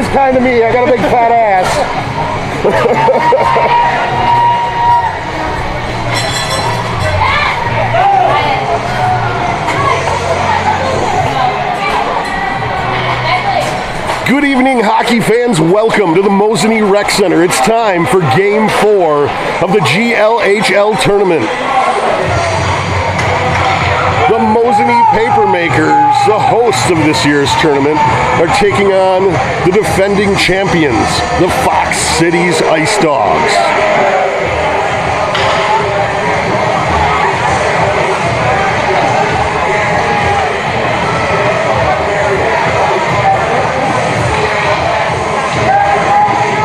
was kind of me. I got a big fat ass. Good evening, hockey fans. Welcome to the Mosinee Rec Center. It's time for Game 4 of the GLHL tournament. The Mosinee Papermakers, the hosts of this year's tournament, are taking on the defending champions, the Fox Cities Ice Dogs.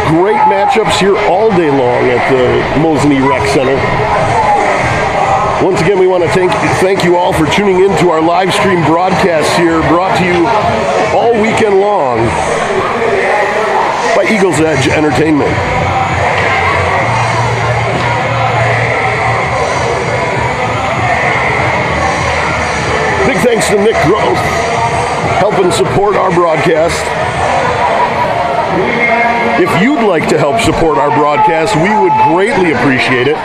Great matchups here all day long at the Mosinee Rec Center. Once again, we want to thank you all for tuning in to our live stream broadcast here, brought to you all weekend long by Eagles Edge Entertainment. Big thanks to Nick Groth, helping support our broadcast. If you'd like to help support our broadcast, we would greatly appreciate it.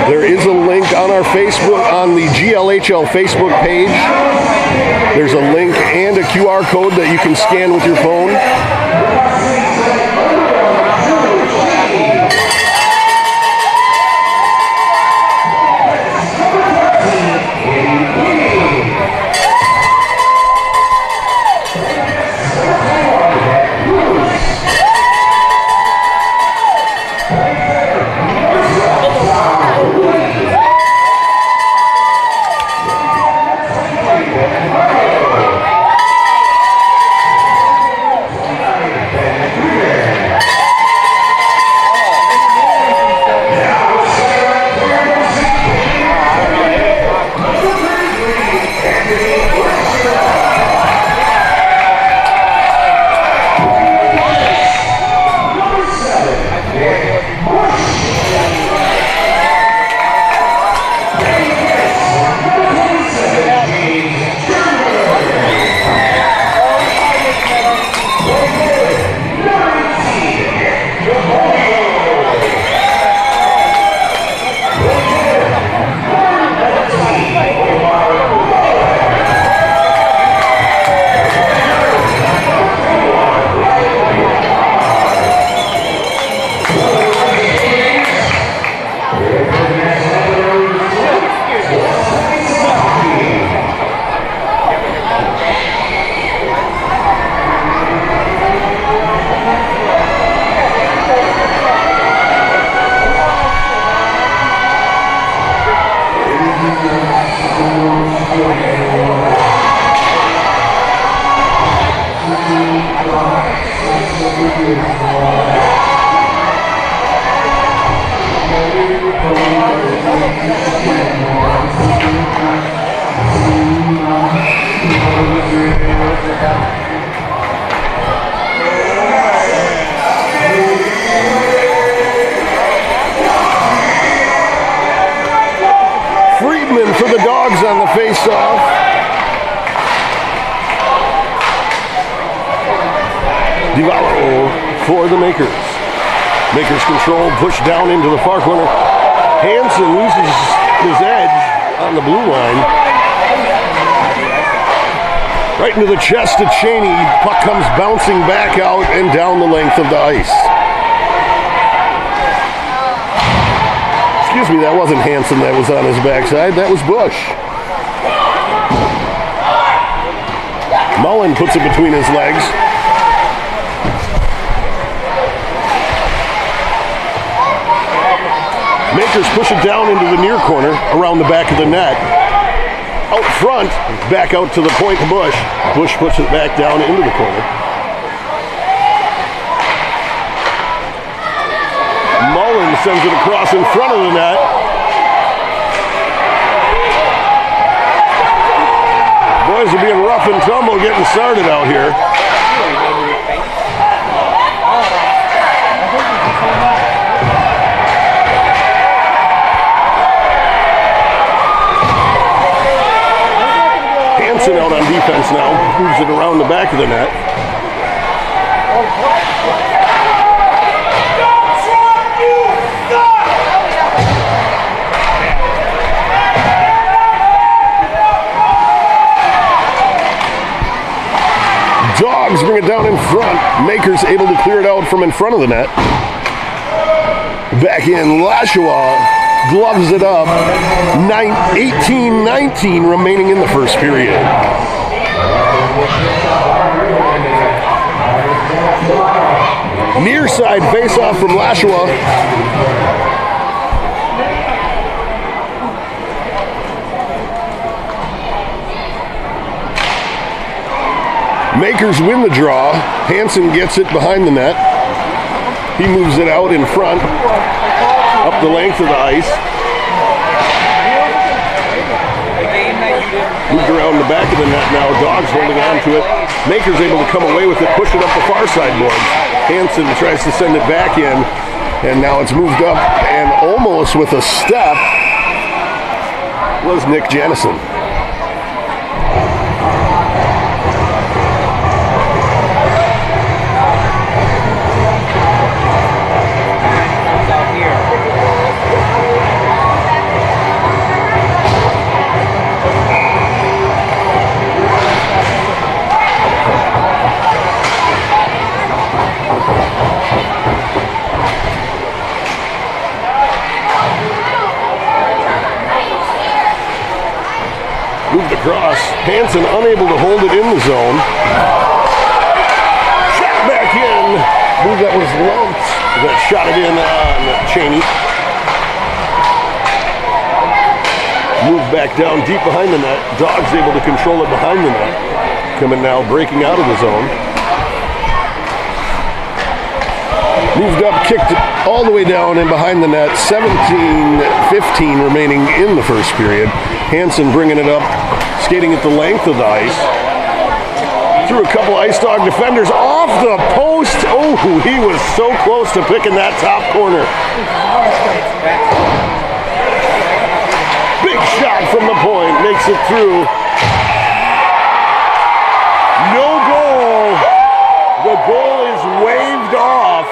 There is a link on our Facebook, on the GLHL Facebook page. There's a link and a QR code that you can scan with your phone. Friedman for the Dogs on the face-off. Divallo for the Makers. Makers control, push down into the far corner. Hansen loses his edge on the blue line. Right into the chest of Cheney. Puck comes bouncing back out and down the length of the ice. Excuse me, that wasn't Hansen that was on his backside. That was Bush. Mullen puts it between his legs. Makers push it down into the near corner around the back of the net. Out front, back out to the point to Bush. Bush puts it back down into the corner. Mullen sends it across in front of the net. Boys are being rough and tumble getting started out here. Hansen out on defense now. moves it around the back of the net. Dogs bring it down in front. Makers able to clear it out from in front of the net. Back in, Lashua gloves it up. 18-19 remaining in the first period. Near side face-off from Lashua. Makers win the draw. Hansen gets it behind the net. He moves it out in front, up the length of the ice. Moved around the back of the net now. Dogs holding on to it. Makers able to come away with it, push it up the far side boards. Hansen tries to send it back in, and now it's moved up, and almost with a step was Nick Jennison. Moved across. Hansen unable to hold it in the zone. Shot back in. Move that was lumped. That shot it in on Cheney. Moved back down deep behind the net. Dogs able to control it behind the net. Coming now, breaking out of the zone. Moved up, kicked it all the way down and behind the net. 17-15 remaining in the first period. Hansen bringing it up, skating at the length of the ice. Through a couple Ice Dog defenders off the post. Oh, he was so close to picking that top corner. Big shot from the point, makes it through. No goal. The goal is waved off.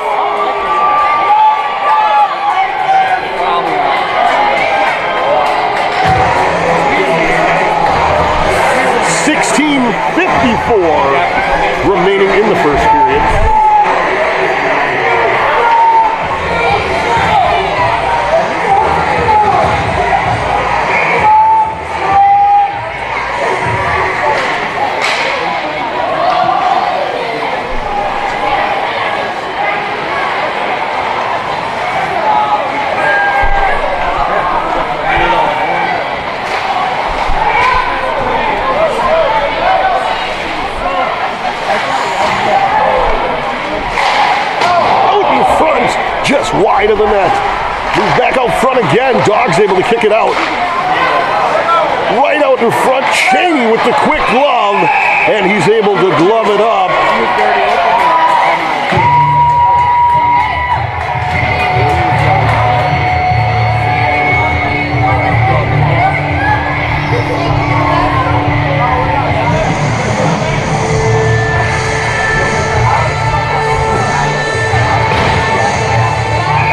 16:54 remaining in the first period. Just wide of the net. Moves back out front again. Dogs able to kick it out. Right out in front, Cheney with the quick glove, and he's able to glove it up.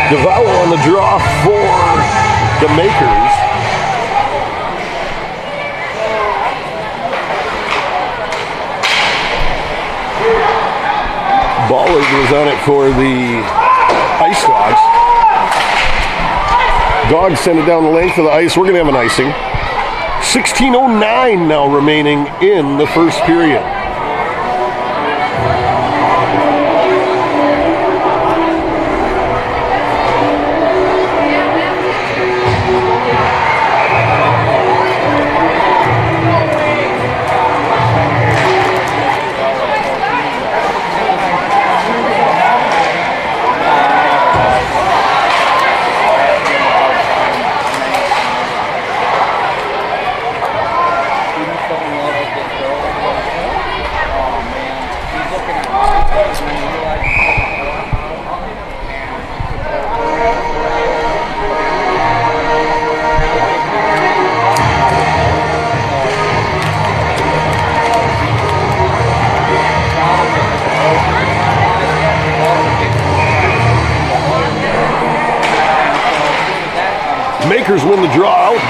Devour on the draw for the Makers. Ballard was on it for the Ice Dogs. Dogs send it down the length of the ice. We're going to have an icing. 16:09 now remaining in the first period.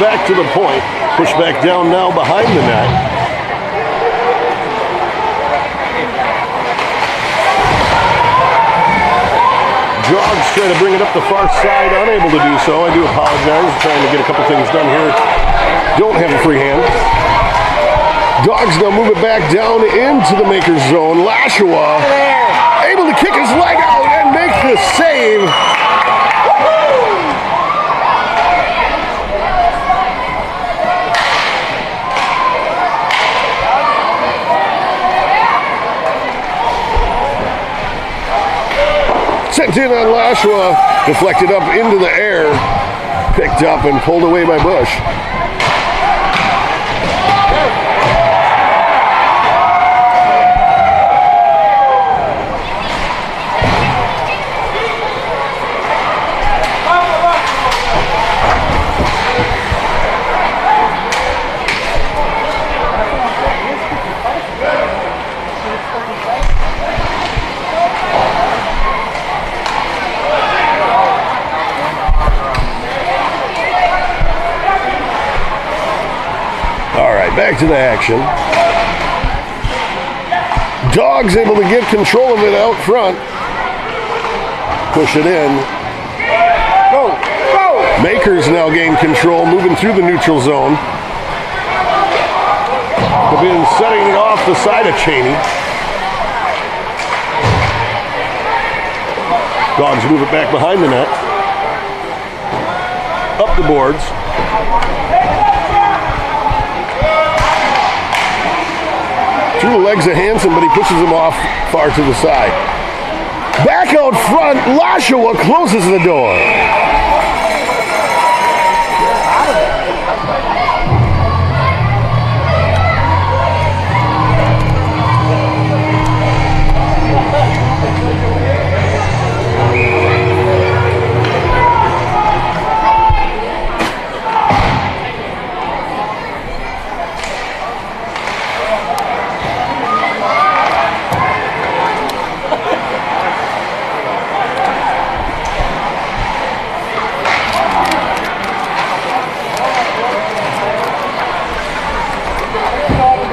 back to the point. Push back down now behind the net. Dogs try to bring it up the far side, unable to do so. I do apologize, trying to get a couple things done here. Don't have a free hand. Dogs now move it back down into the Makers zone. Lashua able to kick his leg out and make the save. Sent in on Lashua, deflected up into the air, picked up and pulled away by Bush. Back to the action. Dogs able to get control of it out front. Push it in. Go, go! Makers now gain control, moving through the neutral zone. They've been setting it off the side of Cheney. Dogs move it back behind the net. Up the boards. Through the legs of Hansen, but he pushes him off far to the side. Back out front, Lashua closes the door.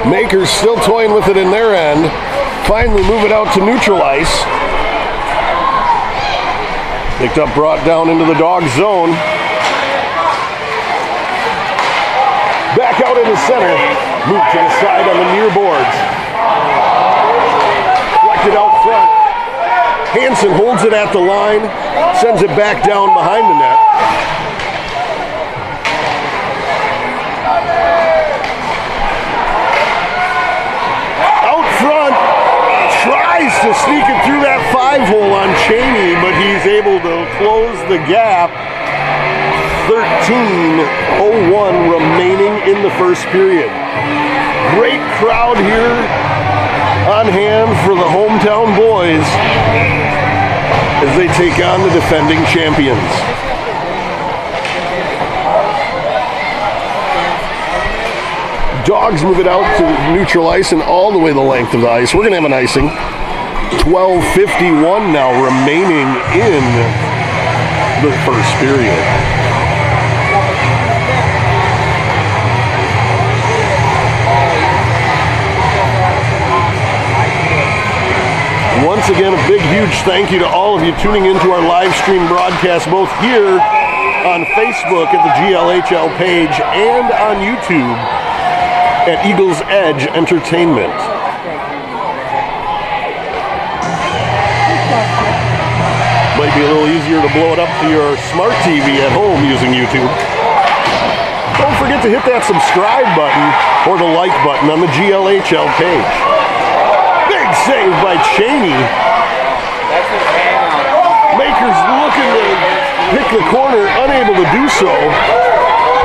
Makers still toying with it in their end. Finally move it out to neutral ice. Picked up, brought down into the dog zone. Back out in the center. Moved to the side on the near boards. Deflected out front. Hansen holds it at the line. Sends it back down behind the net. To sneak it through that 5-hole on Cheney, but he's able to close the gap. 13:01 remaining in the first period. Great crowd here on hand for the hometown boys as they take on the defending champions. Dogs move it out to neutral ice and all the way the length of the ice. We're going to have an icing. 12:51 now remaining in the first period. Once again, a big, huge thank you to all of you tuning into our live stream broadcast, both here on Facebook at the GLHL page and on YouTube at Eagles Edge Entertainment. Might be a little easier to blow it up to your smart TV at home using YouTube. Don't forget to hit that subscribe button or the like button on the GLHL page. Big save by Cheney. Makers looking to pick the corner, unable to do so.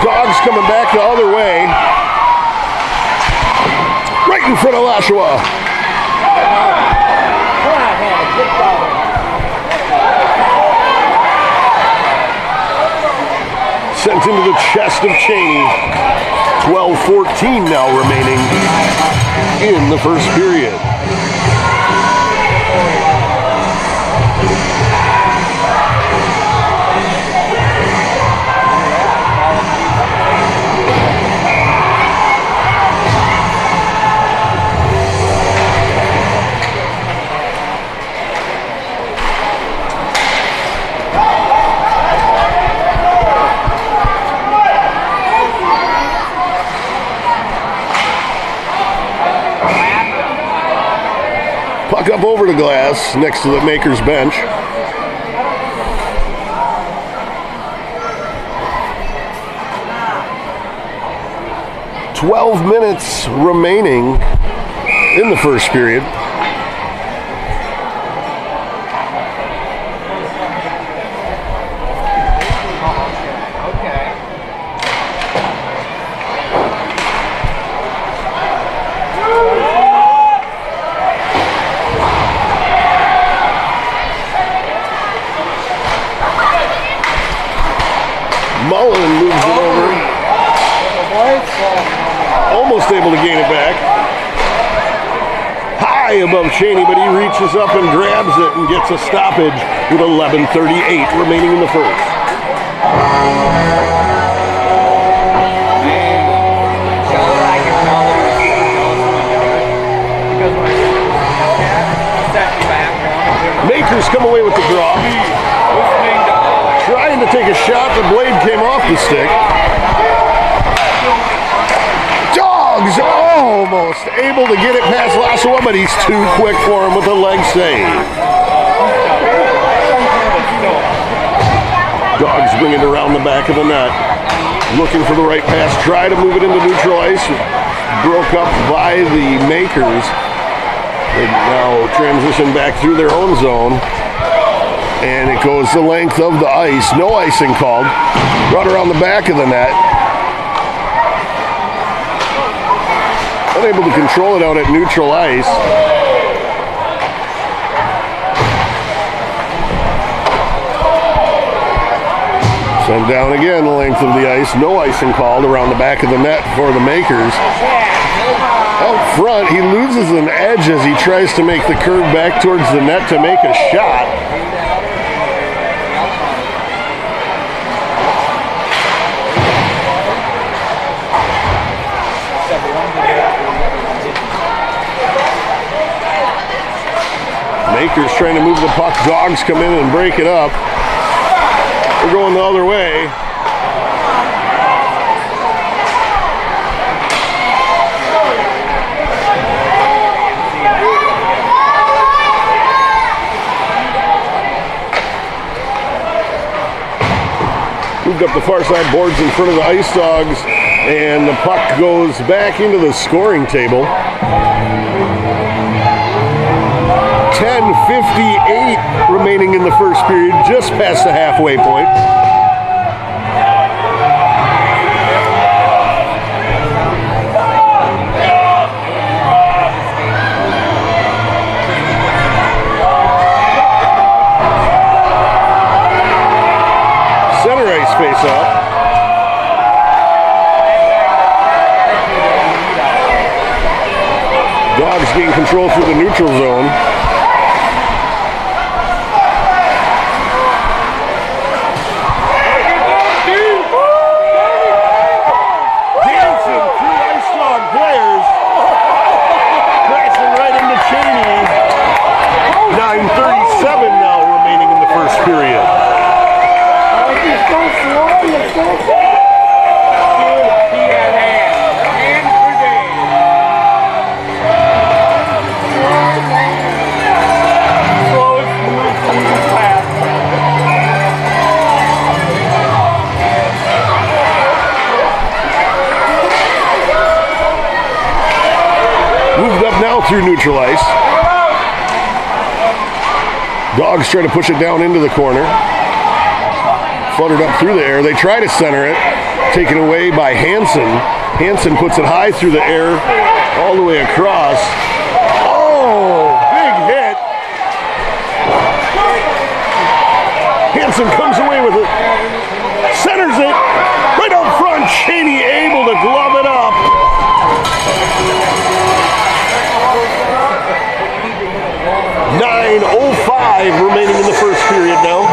Dogs coming back the other way. Right in front of Lashua. Sent into the chest of Cheney. 12:14 now remaining in the first period. Walk up over the glass next to the Makers bench. "12 minutes remaining in the first period. Mullen moves it over. Almost able to gain it back. High above Cheney, but he reaches up and grabs it and gets a stoppage with 11:38 remaining in the first. Makers come away with the draw. Trying to take a shot, the blade came off the stick. Dogs almost able to get it past Lassoa, but he's too quick for him with a leg save. Dogs bring it around the back of the net. Looking for the right pass, try to move it into neutral ice. Broke up by the Makers. They now transition back through their own zone. And it goes the length of the ice. No icing called. Right around the back of the net. Unable to control it out at neutral ice. Sent down again the length of the ice. No icing called around the back of the net for the Makers. Out front, he loses an edge as he tries to make the curve back towards the net to make a shot. Makers trying to move the puck. Dogs come in and break it up. We're going the other way. Moved up the far side boards in front of the Ice Dogs, and the puck goes back into the scoring table. 10:58 remaining in the first period, just past the halfway point. Center ice face-off. Dogs gain control through the neutral zone. Through neutral ice. Dogs try to push it down into the corner. Fluttered up through the air. They try to center it. Taken away by Hansen. Hansen puts it high through the air, all the way across. Oh, big hit. Hansen comes away with it. Centers it. Right out front. Cheney able to glove it up. .05 remaining in the first period now.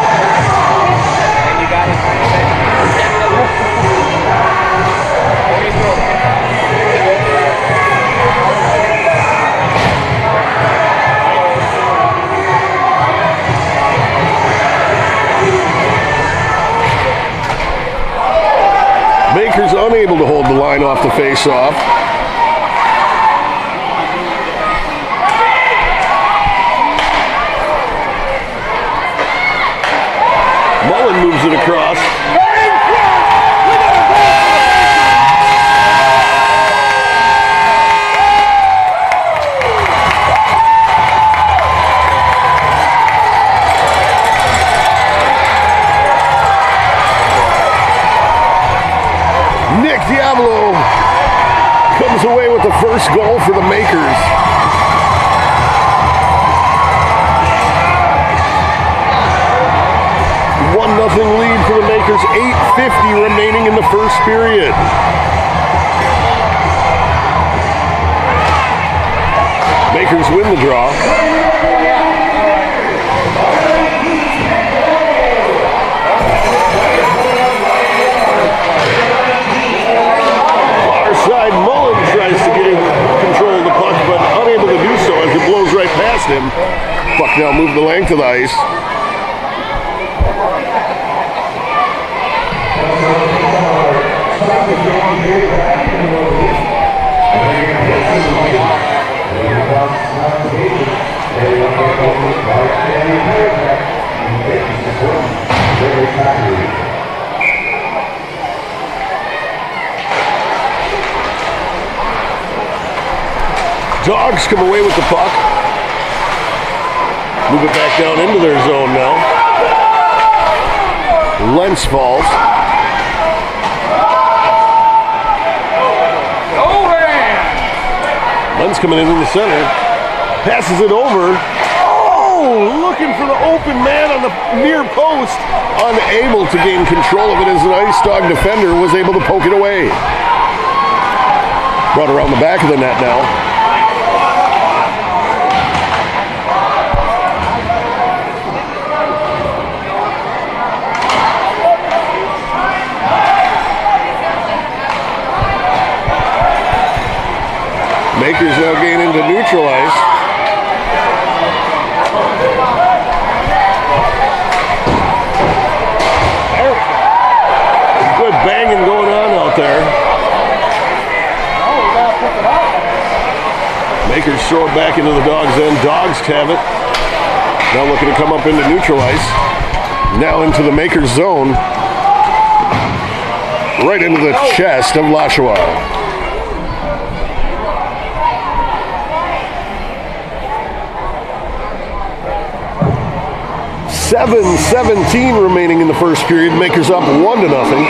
Makers unable to hold the line off the face-off. Mullen moves it across. Diablo comes away with the first goal for the Makers. Nothing lead for the Makers, 8:50 remaining in the first period. Makers win the draw. Far side, Mullen tries to get control of the puck, but unable to do so as it blows right past him. Puck now moved the length of the ice. Dogs come away with the puck. Move it back down into their zone now. Lentz falls. Lentz coming in the center. Passes it over. Oh, looking for the open man on the near post. Unable to gain control of it as an Ice Dog defender was able to poke it away. Brought around the back of the net now. Makers now gain into neutral ice. Good banging going on out there. Makers throw it back into the Dogs' end. Dogs have it. Now looking to come up into neutral ice. Now into the Makers' zone. Right into the chest of Lashois. 7:17 remaining in the first period. Makers up 1-0.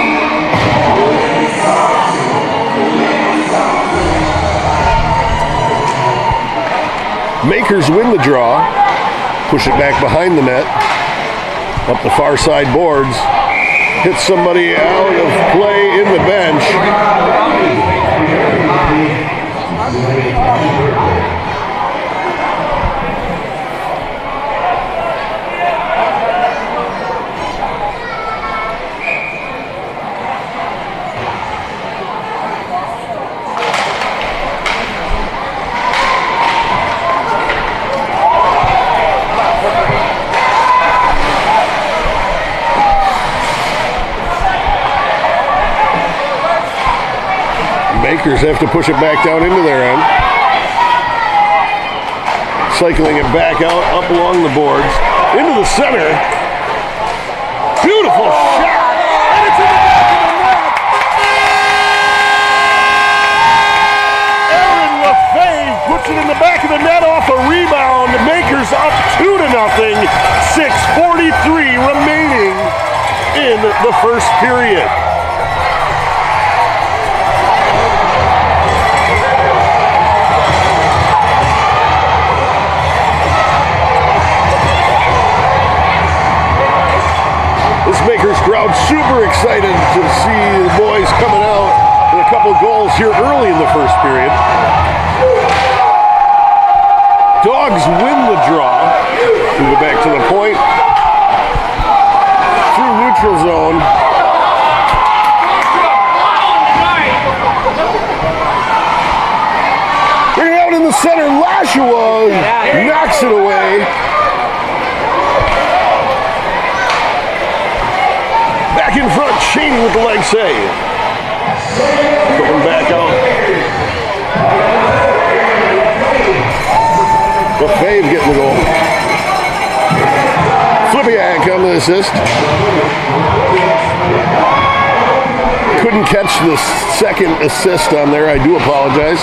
Makers win the draw. Push it back behind the net. Up the far side boards. Hits somebody out of play in the bench. Makers have to push it back down into their end. Cycling it back out, up along the boards, into the center. Beautiful shot, and it's in the back of the net. Aaron Lefebvre puts it in the back of the net off a rebound. Makers up 2-0. 6:43 remaining in the first period. Makers crowd super excited to see the boys coming out with a couple goals here early in the first period. Dogs win the draw. Move it back to the point. Through neutral zone. Bring it out in the center. Lashois knocks it away. Back in front, Cheney with the leg save. Going back out. Lefebvre getting the goal. Flipiak on the assist. Couldn't catch the second assist on there. I do apologize.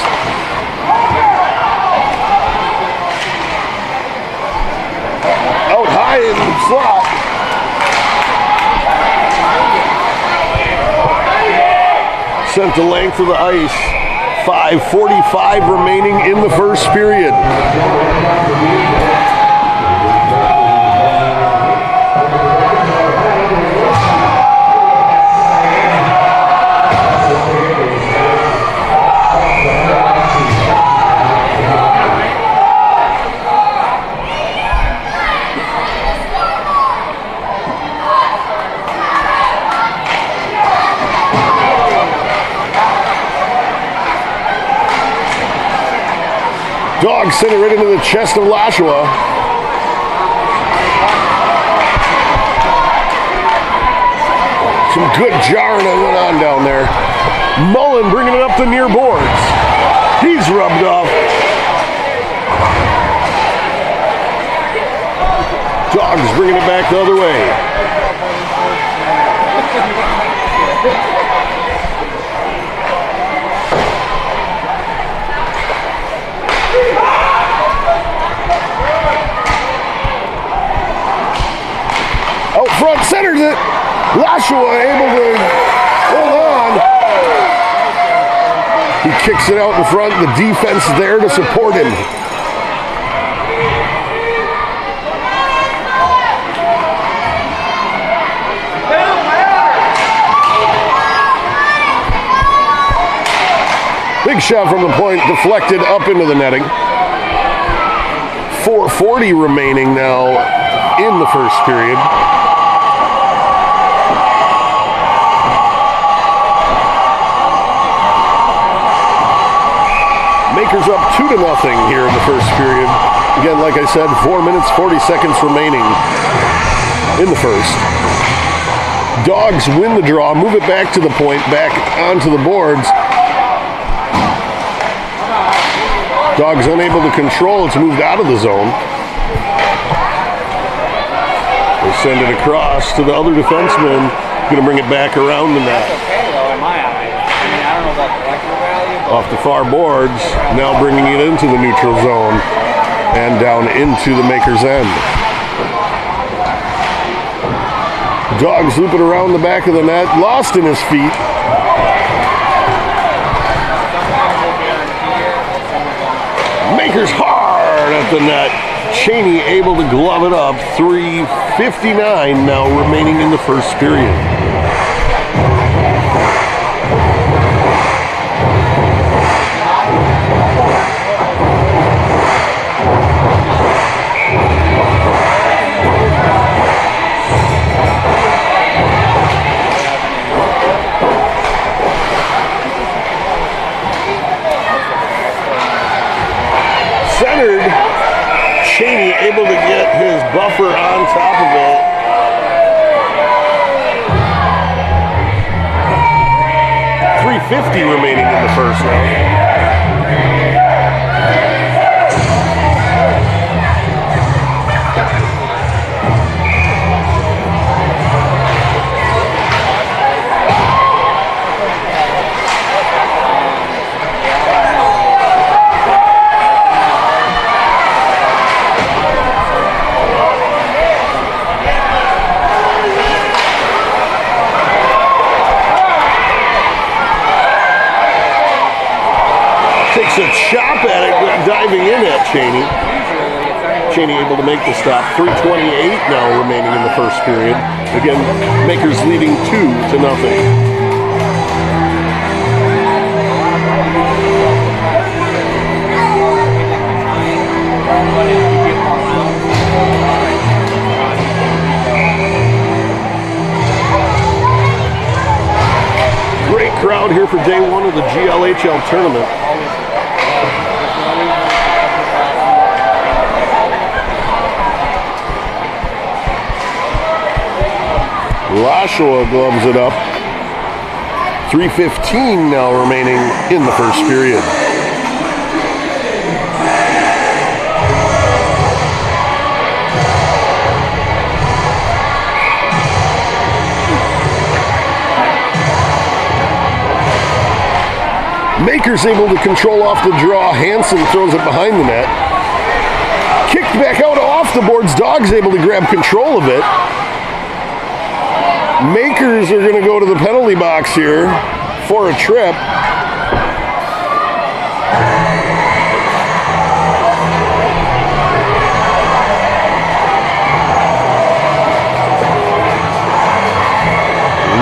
Out high in the slot. Sent the length of the ice. 5:45 remaining in the first period. Dogs sent it right into the chest of Lashua. Some good jarring that went on down there. Mullen bringing it up the near boards. He's rubbed off. Dogs bringing it back the other way. Out front, centers it. Lashua able to hold on. He kicks it out in front. The defense there to support him. Big shot from the point, deflected up into the netting. 4:40 remaining now in the first period. Makers up 2-0 here in the first period. Again, like I said, 4 minutes, 40 seconds remaining in the first. Dogs win the draw, move it back to the point, back onto the boards. Dogs unable to control, it's moved out of the zone. They send it across to the other defenseman, going to bring it back around the net. That's okay though, in my eyes. I mean, I don't know about collector value, but Off the far boards, now bringing it into the neutral zone and down into the Maker's end. Dogs loop it around the back of the net, lost in his feet. Makers hard at the net. Cheney able to glove it up. 3:59 now remaining in the first period. Centered, Cheney able to get his buffer on top of it. .350 remaining in the first now. Takes a chop at it, diving in at Cheney. Cheney able to make the stop. 3:28 now remaining in the first period. Again, Makers leading 2-0. Great crowd here for day one of the GLHL tournament. Lashua gloves it up. 3:15 now remaining in the first period. Makers able to control off the draw. Hansen throws it behind the net. Kicked back out off the boards. Dogs able to grab control of it. Makers are going to go to the penalty box here for a trip.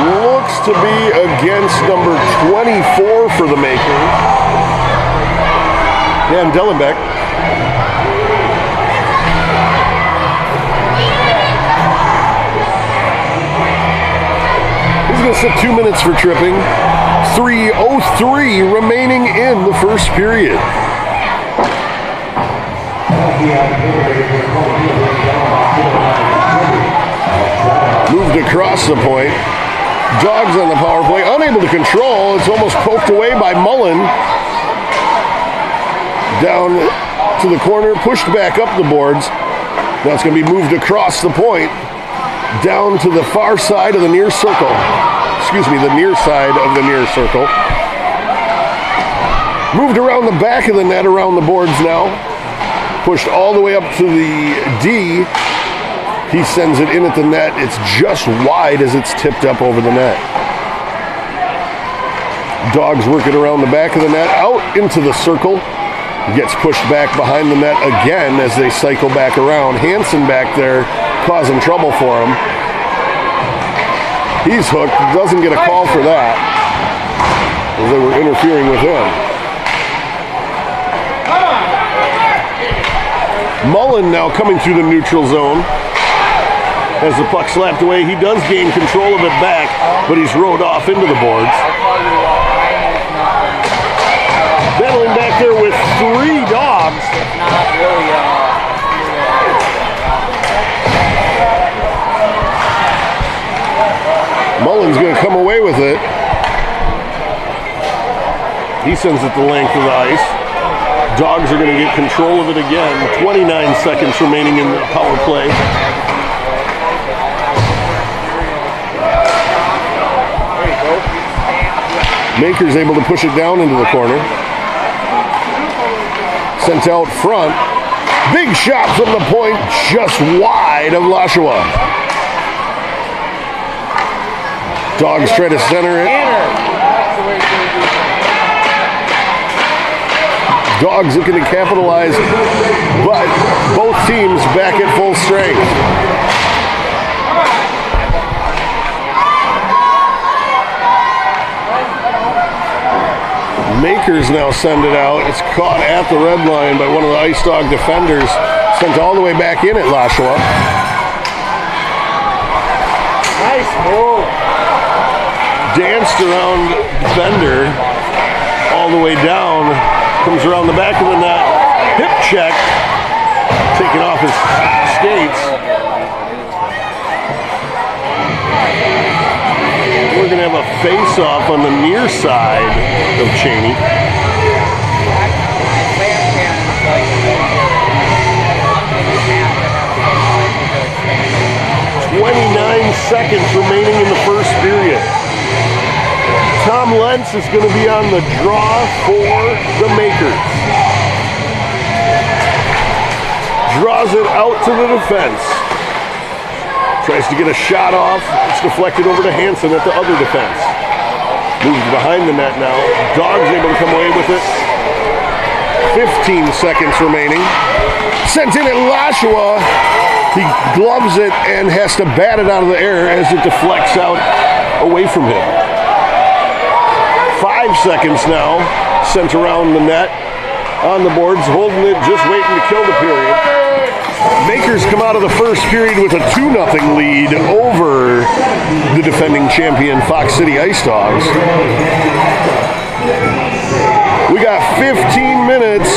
Looks to be against number 24 for the Makers. Dan Dellenbeck. He's going to sit 2 minutes for tripping. 3:03 remaining in the first period. Moved across the point. Dogs on the power play, unable to control. It's almost poked away by Mullen. Down to the corner, pushed back up the boards. Now it's going to be moved across the point, down to the far side of the near circle. Excuse me, the near side of the near circle. Moved around the back of the net, around the boards now. Pushed all the way up to the D. He sends it in at the net. It's just wide as it's tipped up over the net. Dogs working around the back of the net, out into the circle. Gets pushed back behind the net again as they cycle back around. Hansen back there causing trouble for him. He's hooked, doesn't get a call for that, as they were interfering with him. Mullen now coming through the neutral zone. As the puck slapped away, he does gain control of it back, but he's rode off into the boards. Battling back there with 3 dogs. Mullen's going to come away with it. He sends it the length of the ice. Dogs are going to get control of it again. 29 seconds remaining in the power play. Makers able to push it down into the corner. Sent out front. Big shot from the point, just wide of Lashawa. Dogs try to center it. Dogs looking to capitalize, but both teams back at full strength. Makers now send it out. It's caught at the red line by one of the Ice Dog defenders. Sent all the way back in at Lashawa. Nice move. Danced around defender all the way down. Comes around the back of the net. Hip check. Taking off his skates. We're going to have a face-off on the near side of Cheney. 29 seconds remaining in the first period. Tom Lentz is going to be on the draw for the Makers. Draws it out to the defense. Tries to get a shot off. It's deflected over to Hansen at the other defense. Moves behind the net now. Dogs able to come away with it. 15 seconds remaining. Sent in at Lashawa. He gloves it and has to bat it out of the air as it deflects out away from him. 5 seconds now. Sent around the net. On the boards, holding it, just waiting to kill the period. Makers come out of the first period with a 2-0 lead over the defending champion Fox City Ice Dogs. We got 15 minutes.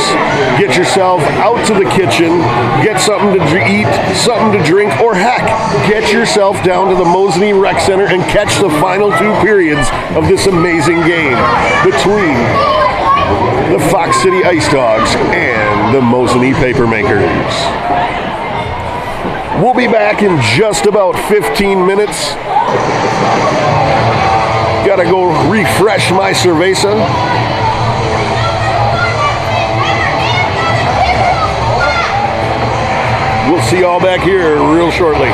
Get yourself out to the kitchen, get something to eat, something to drink, or heck, get yourself down to the Mosinee Rec Center and catch the final 2 periods of this amazing game between the Fox City Ice Dogs and the Mosinee Papermakers. We'll be back in just about 15 minutes. Gotta go refresh my cerveza. We'll see you all back here real shortly.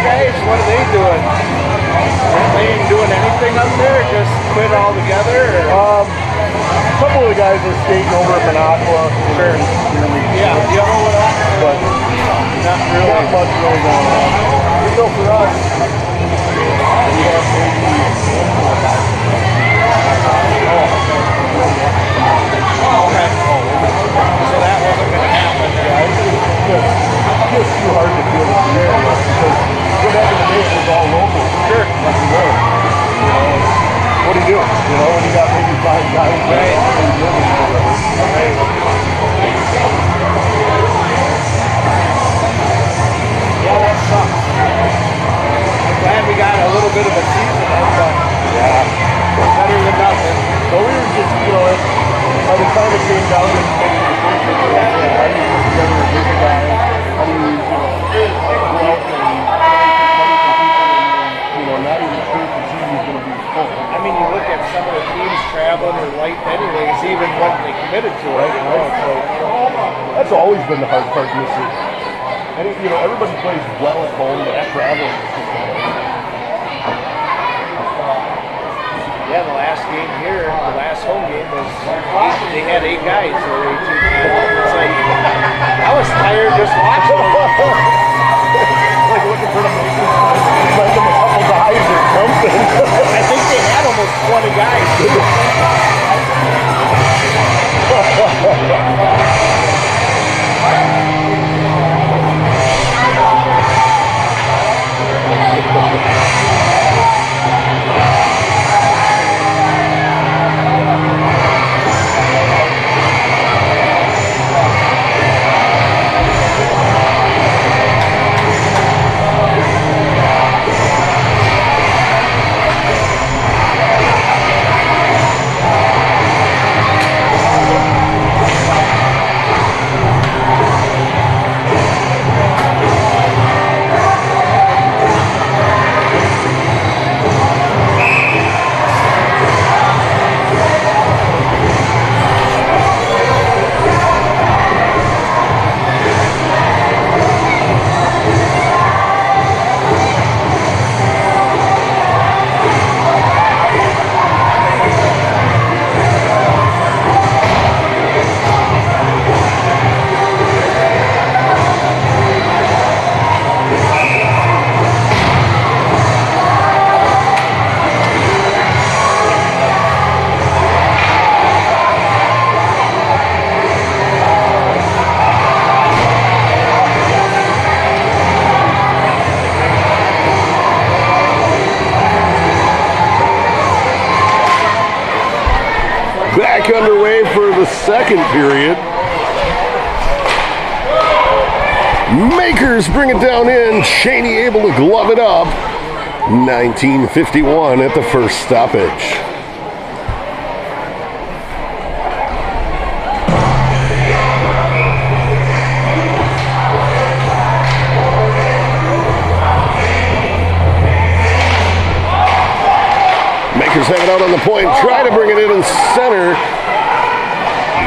guys, what are they doing? They ain't doing anything up there, just quit altogether? Or? A couple of the guys are skating over at Minocqua. Sure. Yeah, you know what else? But Not really. not much really going on. So for us, we have Okay. So that wasn't going to happen. just too hard to feel the fear because what happened to me was all local. Sure. Like you know, what do you do? You know, when you got maybe 5 guys Right. Yeah, that sucks. I'm glad we got a little bit of a season out of Yeah. better than nothing. So we were just, you know, by the time it came down to how do you put together a big guy? How do you, go out and not even sure if the team is going to be full. I mean, you look at some of the teams traveling or light anyways, even when they committed to it. Right. So that's always been the hard part in this league. And, everybody plays well at home, but that traveling is just Yeah, the last game here, the last home game was, they had 8 guys or 18 guys. It's like, I was tired just watching them. like looking for them to lend them a couple guys or something. I think they had almost 20 guys. Back underway for the second period. Makers bring it down in. Cheney able to glove it up. 19:51 at the first stoppage. Makers have it out on the point, try to bring it in center,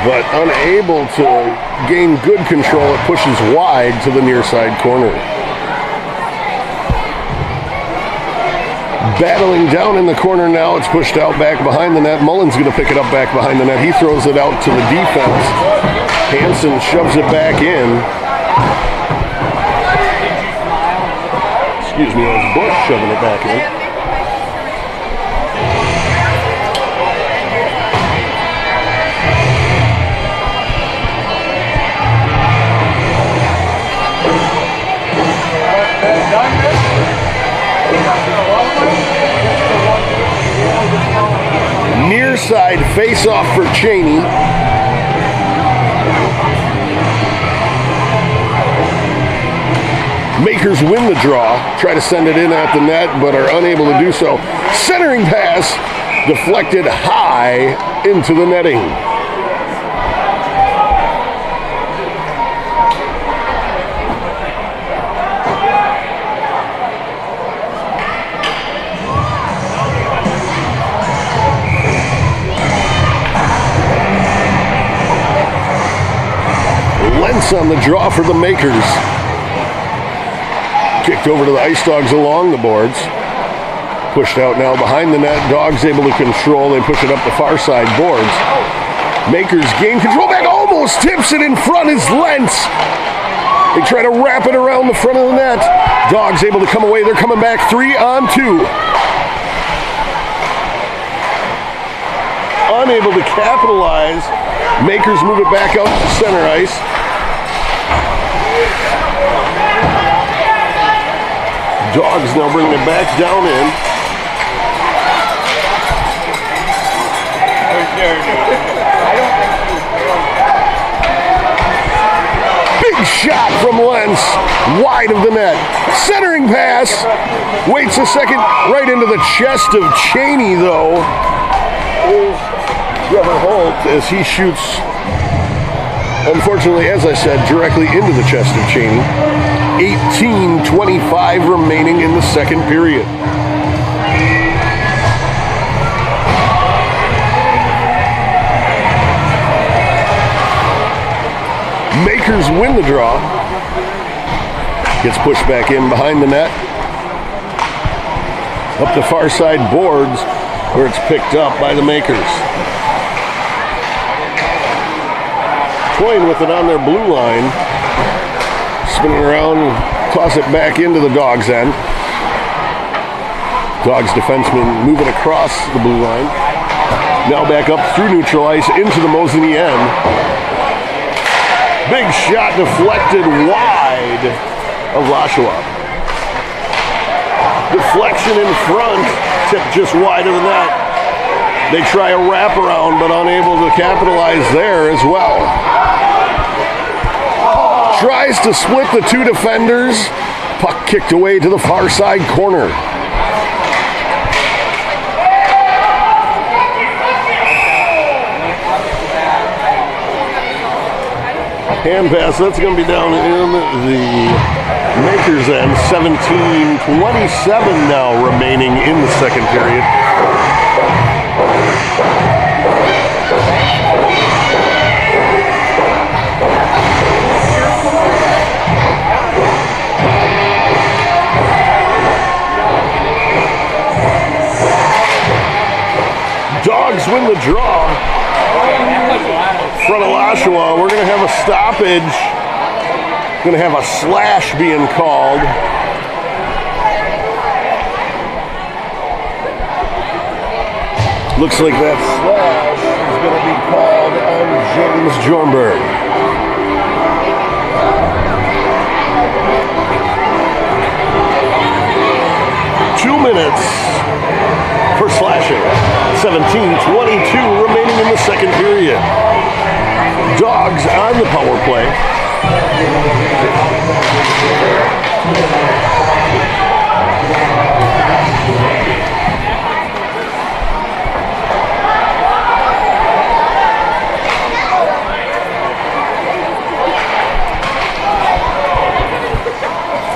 but unable to gain good control. It pushes wide to the near side corner. Battling down in the corner now, it's pushed out back behind the net. Mullen's going to pick it up back behind the net. He throws it out to the defense. Hansen shoves it back in. Excuse me, that's Bush shoving it back in. Near side face off for Cheney. Makers win the draw, try to send it in at the net, but are unable to do so. Centering pass deflected high into the netting. Lentz on the draw for the Makers. Kicked over to the Ice Dogs along the boards. Pushed out now behind the net. Dogs able to control. They push it up the far side boards. Makers gain control back. Almost tips it in front. Is Lentz. They try to wrap it around the front of the net. Dogs able to come away. They're coming back 3-on-2. Unable to capitalize. Makers move it back out to center ice. Dogs now bring it back down in. Big shot from Lentz, wide of the net. Centering pass, waits a second, right into the chest of Cheney though. Trevor Holt as he shoots, unfortunately, as I said, directly into the chest of Cheney. 18:25 remaining in the second period. Makers win the draw. Gets pushed back in behind the net. Up the far side boards where it's picked up by the Makers. Toying with it on their blue line. Spinning around, toss it back into the Dogs' end. Dogs defenseman moving across the blue line. Now back up through neutral ice into the Mosinee end. Big shot deflected wide of Lashua. Deflection in front, tipped just wide of the net. They try a wraparound, but unable to capitalize there as well. Tries to split the two defenders. Puck kicked away to the far side corner. Hand pass, that's going to be down in the Makers end. 17:27 now remaining in the second period. Dogs win the draw. Front of Lashua, we're going to have a stoppage. Going to have a slash being called. Looks like that slash is going to be called on James Jornberg. Minutes for slashing. 17:22 remaining in the second period. Dogs on the power play.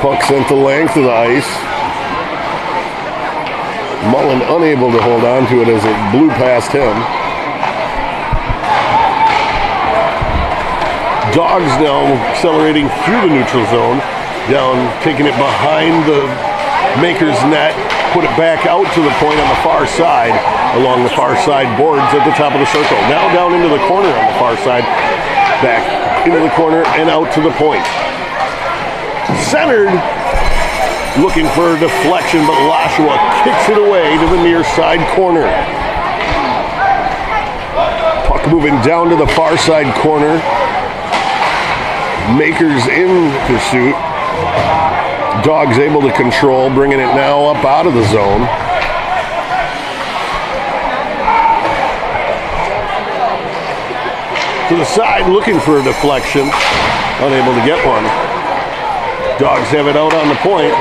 Puck sent the length of the ice. Mullen unable to hold on to it as it blew past him. Dogs now accelerating through the neutral zone. Down, taking it behind the Makers net. Put it back out to the point on the far side. Along the far side boards at the top of the circle. Now down into the corner on the far side. Back into the corner and out to the point. Centered. Looking for a deflection, but Lashua kicks it away to the near side corner. Puck moving down to the far side corner. Makers in pursuit. Dogs able to control, bringing it now up out of the zone. To the side, looking for a deflection. Unable to get one. Dogs have it out on the point.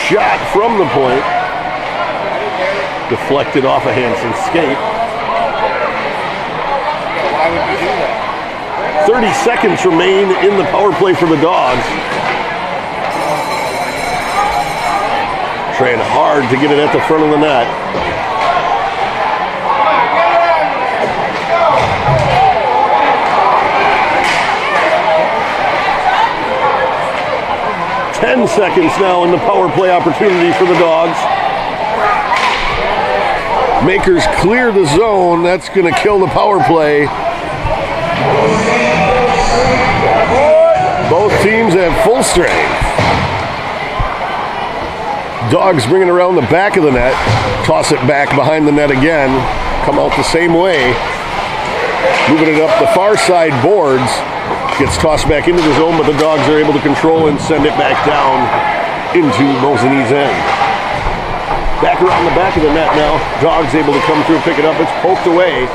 Shot from the point. Deflected off of Hansen's skate. Why would you do that? 30 seconds remain in the power play for the Dogs. Trying hard to get it at the front of the net. 10 seconds now in the power play opportunity for the Dogs. Makers clear the zone. That's going to kill the power play. Both teams have full strength. Dogs bring it around the back of the net. Toss it back behind the net again. Come out the same way. Moving it up the far side boards. Gets tossed back into the zone, but the Dogs are able to control and send it back down into Mosinee's end. Back around the back of the net now. Dogs able to come through and pick it up. It's poked away.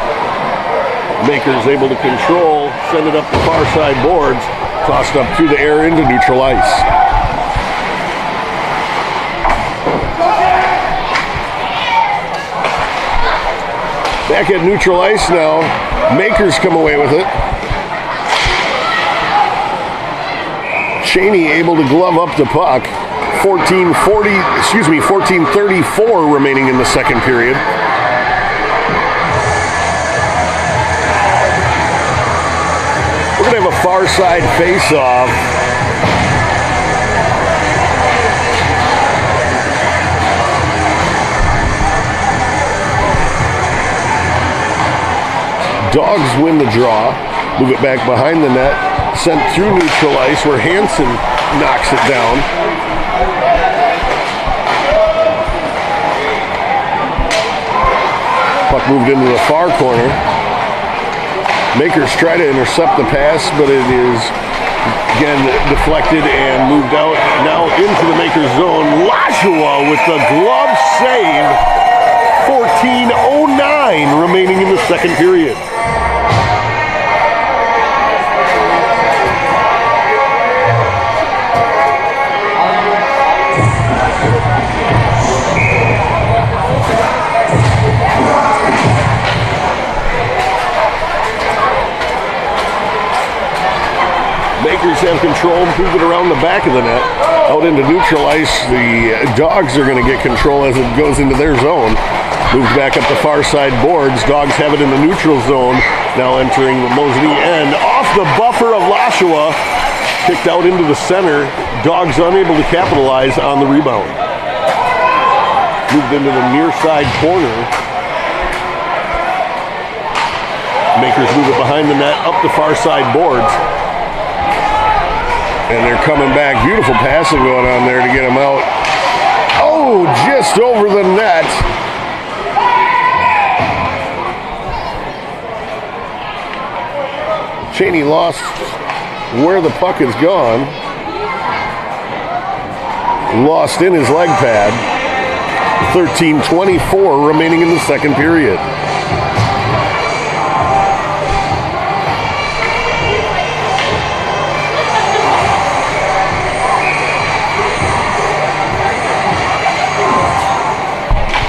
Makers able to control, send it up the far side boards. Tossed up through the air into neutral ice. Back at neutral ice now. Makers come away with it. Cheney able to glove up the puck. 14:34 remaining in the second period. We're going to have a far side face-off. Dogs win the draw. Move it back behind the net. Sent through neutral ice where Hansen knocks it down. Puck moved into the far corner. Makers try to intercept the pass, but it is again deflected and moved out. Now into the Makers zone. Lashua with the glove save. 14:09 remaining in the second period. Makers have control, move it around the back of the net, out into neutral ice. The Dogs are going to get control as it goes into their zone. Moved back up the far side boards. Dogs have it in the neutral zone, now entering the Mosinee end. Off the buffer of Lashua, kicked out into the center. Dogs unable to capitalize on the rebound. Moved into the near side corner. Makers move it behind the net, up the far side boards. And they're coming back. Beautiful passing going on there to get them out. Oh, just over the net. Cheney lost where the puck is gone. Lost in his leg pad. 13:24 remaining in the second period.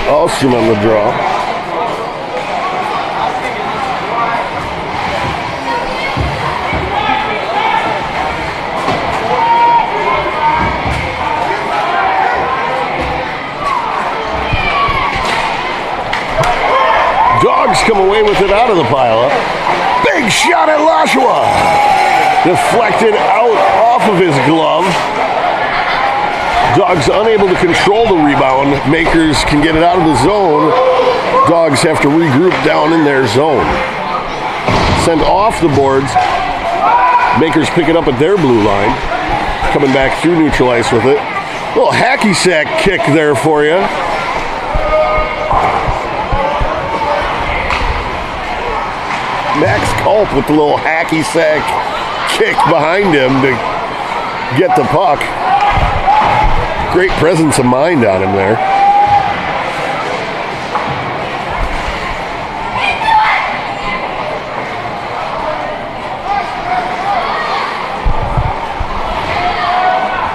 Alstrom on the draw. Dogs come away with it out of the pileup. Big shot at Lashua. Deflected out off of his glove. Dogs unable to control the rebound. Makers can get it out of the zone. Dogs have to regroup down in their zone. Sent off the boards. Makers pick it up at their blue line. Coming back through neutral ice with it. Little hacky sack kick there for you. Max Culp with the little hacky sack kick behind him to get the puck. Great presence of mind on him there.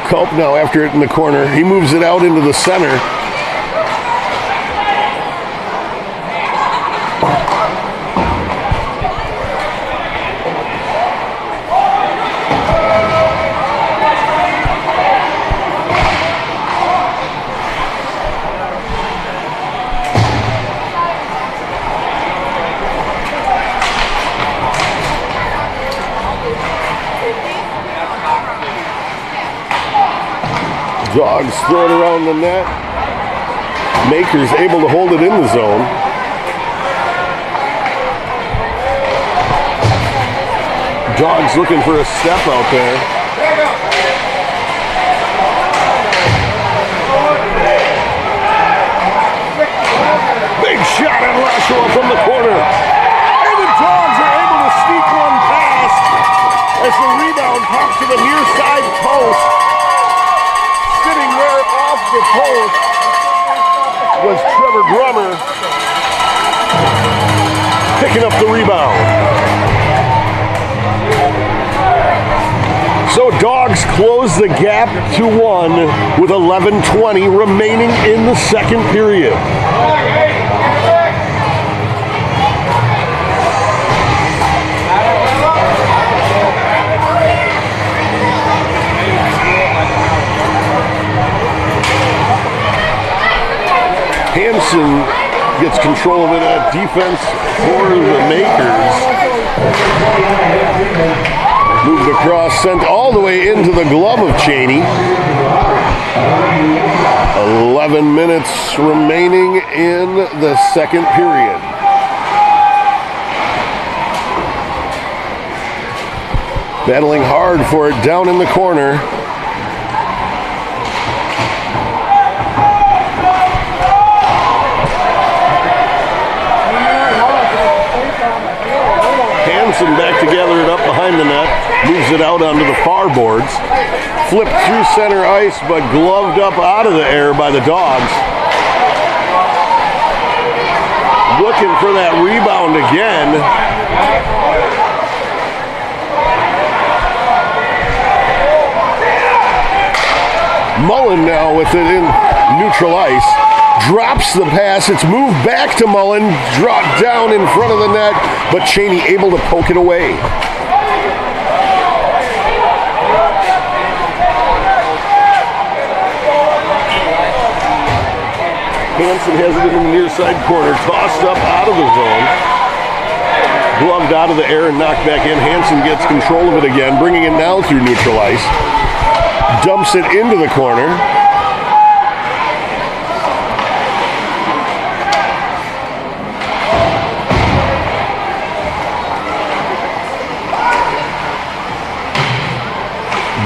Culp now after it in the corner. He moves it out into the center. Dogs throw it around the net. Makers able to hold it in the zone. Dogs looking for a step out there. Big shot at Lashowa from the corner. And the Dogs are able to sneak one past as the rebound pops to the near side post. Sitting there off the post was Trevor Grummer, picking up the rebound. So Dogs close the gap to 1 with 11:20 remaining in the second period. Hansen gets control of it at defense for the Makers. Moved across, sent all the way into the glove of Cheney. 11 minutes remaining in the second period. Battling hard for it down in the corner. Hansen back to gather it up behind the net. Moves it out onto the far boards. Flipped through center ice, but gloved up out of the air by the Dogs. Looking for that rebound again. Mullen now with it in neutral ice. Drops the pass. It's moved back to Mullen. Dropped down in front of the net, but Cheney able to poke it away. Hansen has it in the near side corner. Tossed up out of the zone. Gloved out of the air and knocked back in. Hansen gets control of it again, bringing it now through neutral ice. Dumps it into the corner.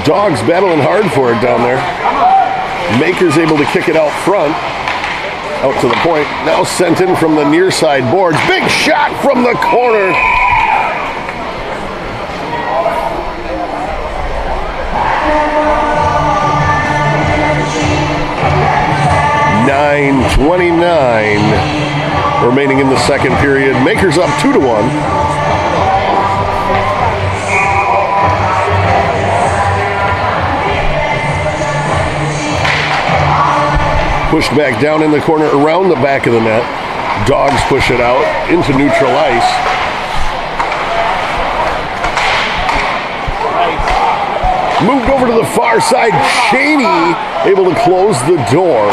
Dogs battling hard for it down there. Makers able to kick it out front. Out to the point. Now sent in from the near side boards. Big shot from the corner. .29 remaining in the second period. Makers up 2-1. Pushed back down in the corner around the back of the net. Dogs push it out into neutral ice. Moved over to the far side. Cheney able to close the door.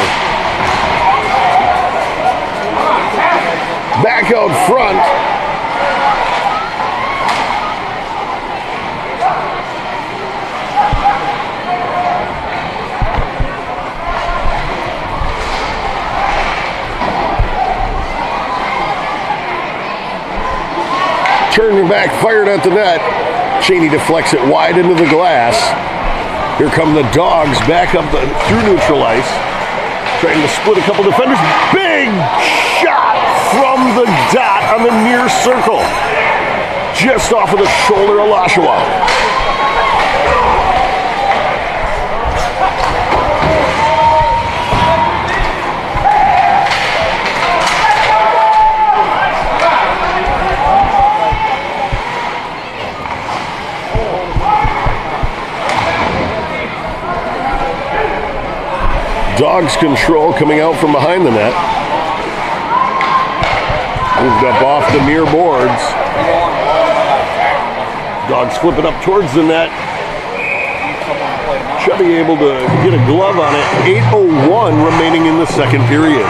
Back out front. Turning back, fired at the net. Cheney deflects it wide into the glass. Here come the Dogs back up through neutral ice. Trying to split a couple defenders. Big shot from the dot on the near circle. Just off of the shoulder of Lashowa. Dogs control coming out from behind the net. Moved up off the near boards. Dogs flip it up towards the net. Chubby able to get a glove on it. 8:01 remaining in the second period.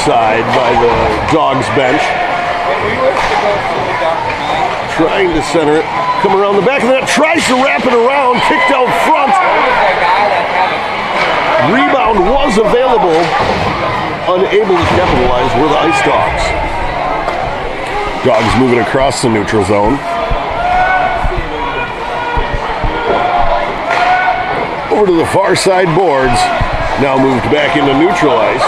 side by the Dogs bench. Trying to center it. Come around the back of that. Tries to wrap it around. Kicked out front. Rebound was available. Unable to capitalize were the Ice Dogs. Dogs moving across the neutral zone. Over to the far side boards. Now moved back into neutral ice.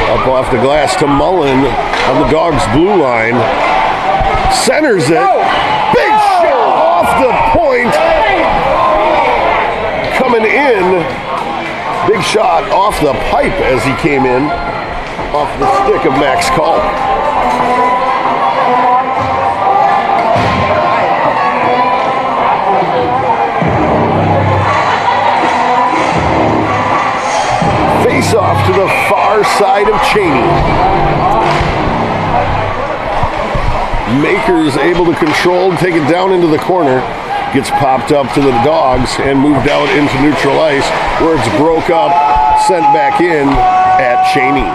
Up off the glass to Mullen on the Dogs' blue line. Centers it. Big shot off the point. Coming in. Big shot off the pipe as he came in. Off the stick of Max Culp. Face off to the far side of Cheney. Makers able to control, take it down into the corner. Gets popped up to the Dogs and moved out into neutral ice where it's broke up, sent back in at Cheney.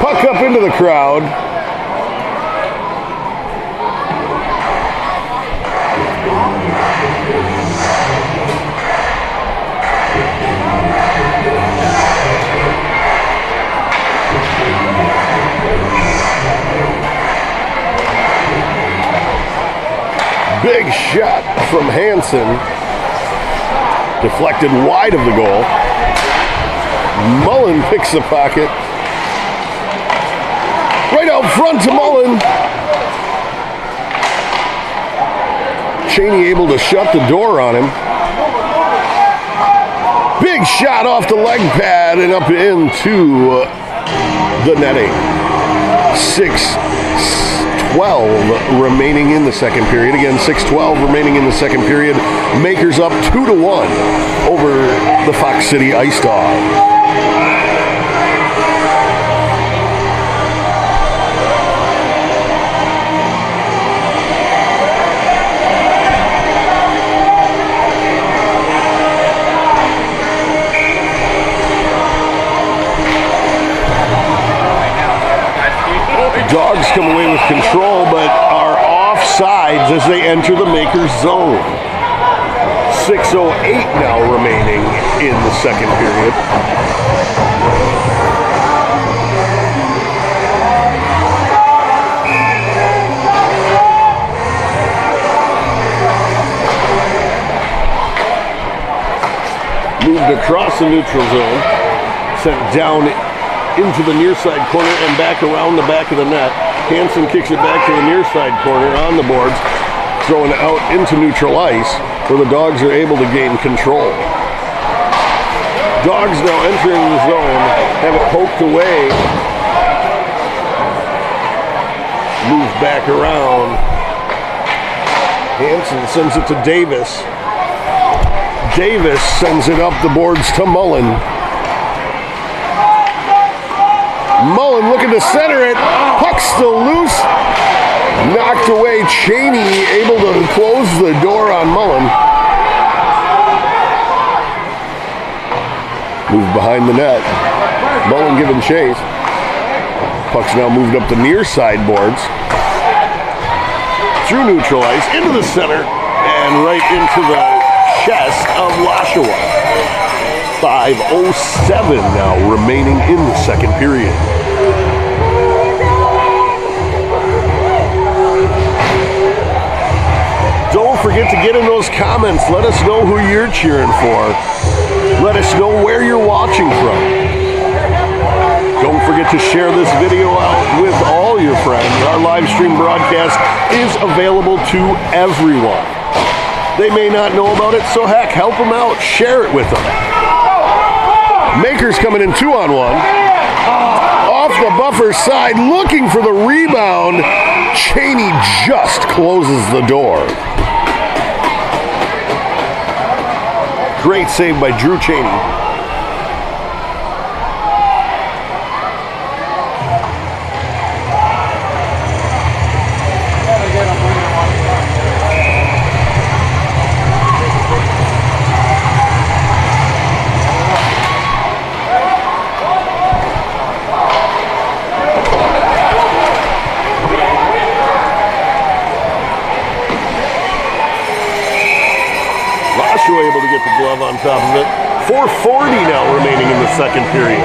Puck up into the crowd. Big shot from Hansen. Deflected wide of the goal. Mullen picks the pocket. Right out front to Mullen. Cheney able to shut the door on him. Big shot off the leg pad and up into the netting. 6:12 remaining in the second period. Again, 6:12 remaining in the second period. Makers up 2-1 over the Fox City Ice Dogs. Dogs come away with control, but are offsides as they enter the Makers zone. 6:08 now remaining in the second period. Moved across the neutral zone, sent down into the near side corner and back around the back of the net. Hansen kicks it back to the near side corner on the boards, throwing out into neutral ice where the Dogs are able to gain control. Dogs now entering the zone, have it poked away. Moves back around. Hansen sends it to Davis. Davis sends it up the boards to Mullen. Mullen looking to center it. Puck still loose. Knocked away. Cheney able to close the door on Mullen. Moved behind the net. Mullen giving chase. Puck's now moved up the near side boards. Through neutral ice, into the center, and right into the chest of Lashawa. 5:07 now remaining in the second period. Don't forget to get in those comments. Let us know who you're cheering for. Let us know where you're watching from. Don't forget to share this video out with all your friends. Our live stream broadcast is available to everyone. They may not know about it, so heck, help them out. Share it with them. Makers coming in 2-on-1. Off the buffer side, looking for the rebound. Cheney just closes the door. Great save by Drew Cheney. Able to get the glove on top of it. 4:40 now remaining in the second period.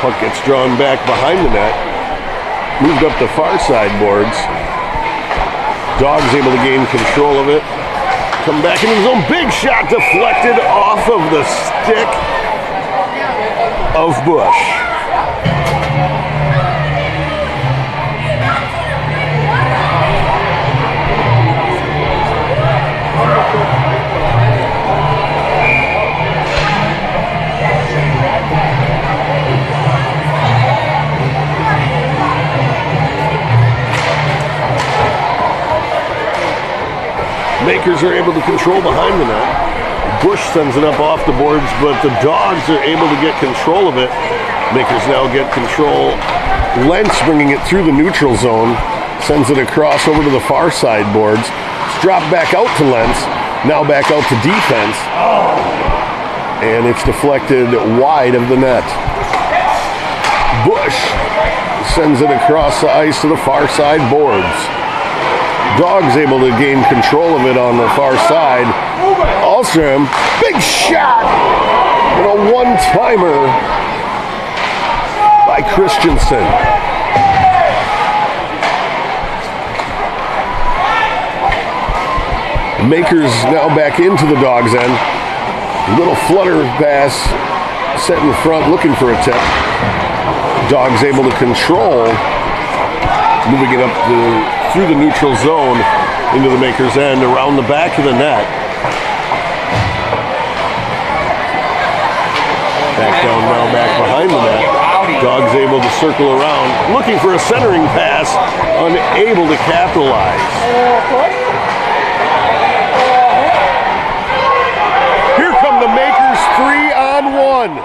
Puck gets drawn back behind the net. Moved up the far side boards. Dog's able to gain control of it. Come back into his own. Big shot deflected off of the stick of Bush. Makers are able to control behind the net. Bush sends it up off the boards, but the Dogs are able to get control of it. Makers now get control. Lentz bringing it through the neutral zone, sends it across over to the far side boards. It's dropped back out to Lentz, now back out to defense. And it's deflected wide of the net. Bush sends it across the ice to the far side boards. Dogs able to gain control of it on the far side. Alstrom, big shot! And a one-timer by Christensen. Makers now back into the Dogs' end. Little flutter pass set in front, looking for a tip. Dogs able to control, moving it up through the neutral zone into the Makers' end, around the back of the net. Back down now, back behind the net. Dogs able to circle around, looking for a centering pass, unable to capitalize. Here come the Makers 3-on-1.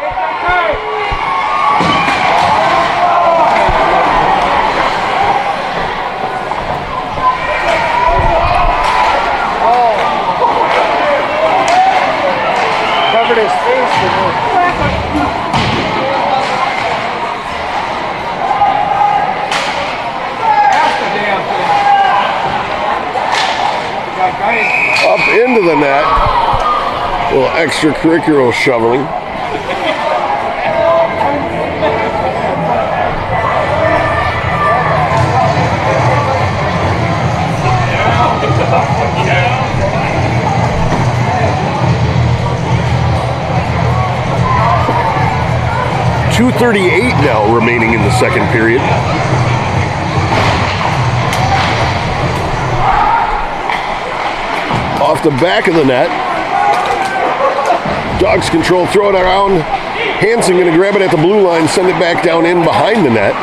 His face for me. Up into the net. A little extracurricular shoveling. .238 now remaining in the second period. Off the back of the net. Dogs control, throw it around. Hansen going to grab it at the blue line, send it back down in behind the net.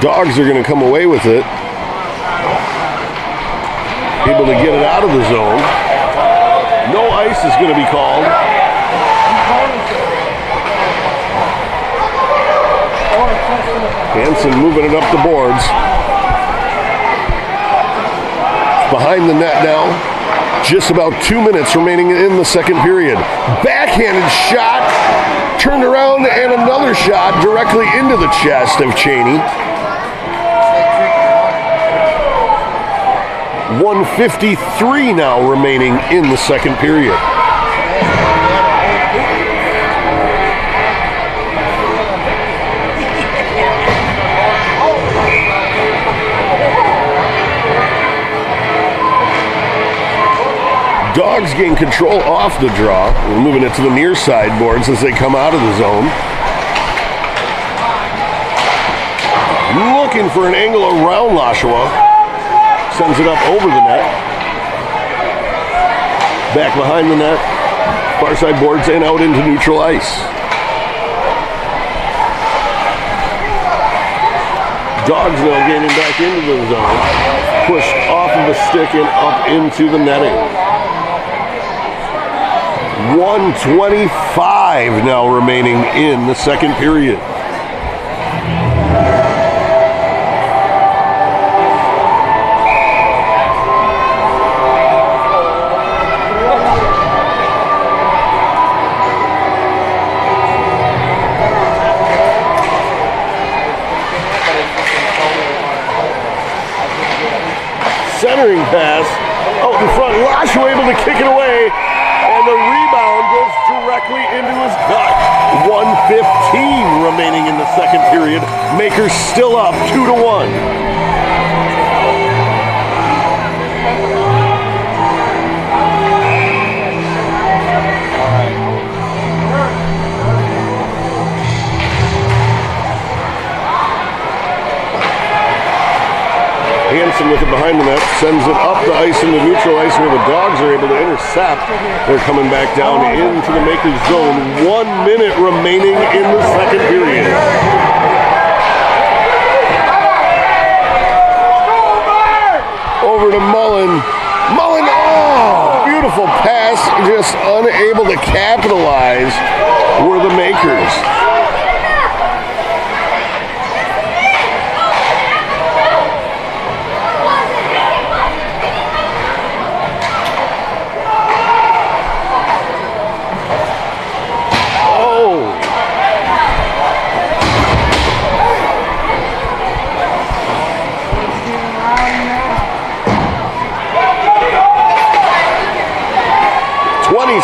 Dogs are going to come away with it. Able to get it out of the zone. No ice is going to be called. Hansen moving it up the boards. Behind the net now. Just about 2 minutes remaining in the second period. Backhanded shot. Turned around and another shot directly into the chest of Cheney. 1:53 now remaining in the second period. Dogs gain control off the draw. We're moving it to the near side boards as they come out of the zone. looking for an angle around Lashua. Sends it up over the net. Back behind the net. Far side boards and out into neutral ice. Dogs now gaining back into the zone. Pushed off of the stick and up into the netting. 1:25 now remaining in the second period. Centering pass out in front. Lashua able to kick it away, and the rebound goes directly into his gut. 1:15 remaining in the second period. Makers still up 2-1. Hanson with it behind the net, sends it up the ice into neutral ice where the Dogs are able to intercept. They're coming back down into the Makers zone. 1 minute remaining in the second period. Over to Mullen. Mullen, oh! Beautiful pass, just unable to capitalize were the Makers.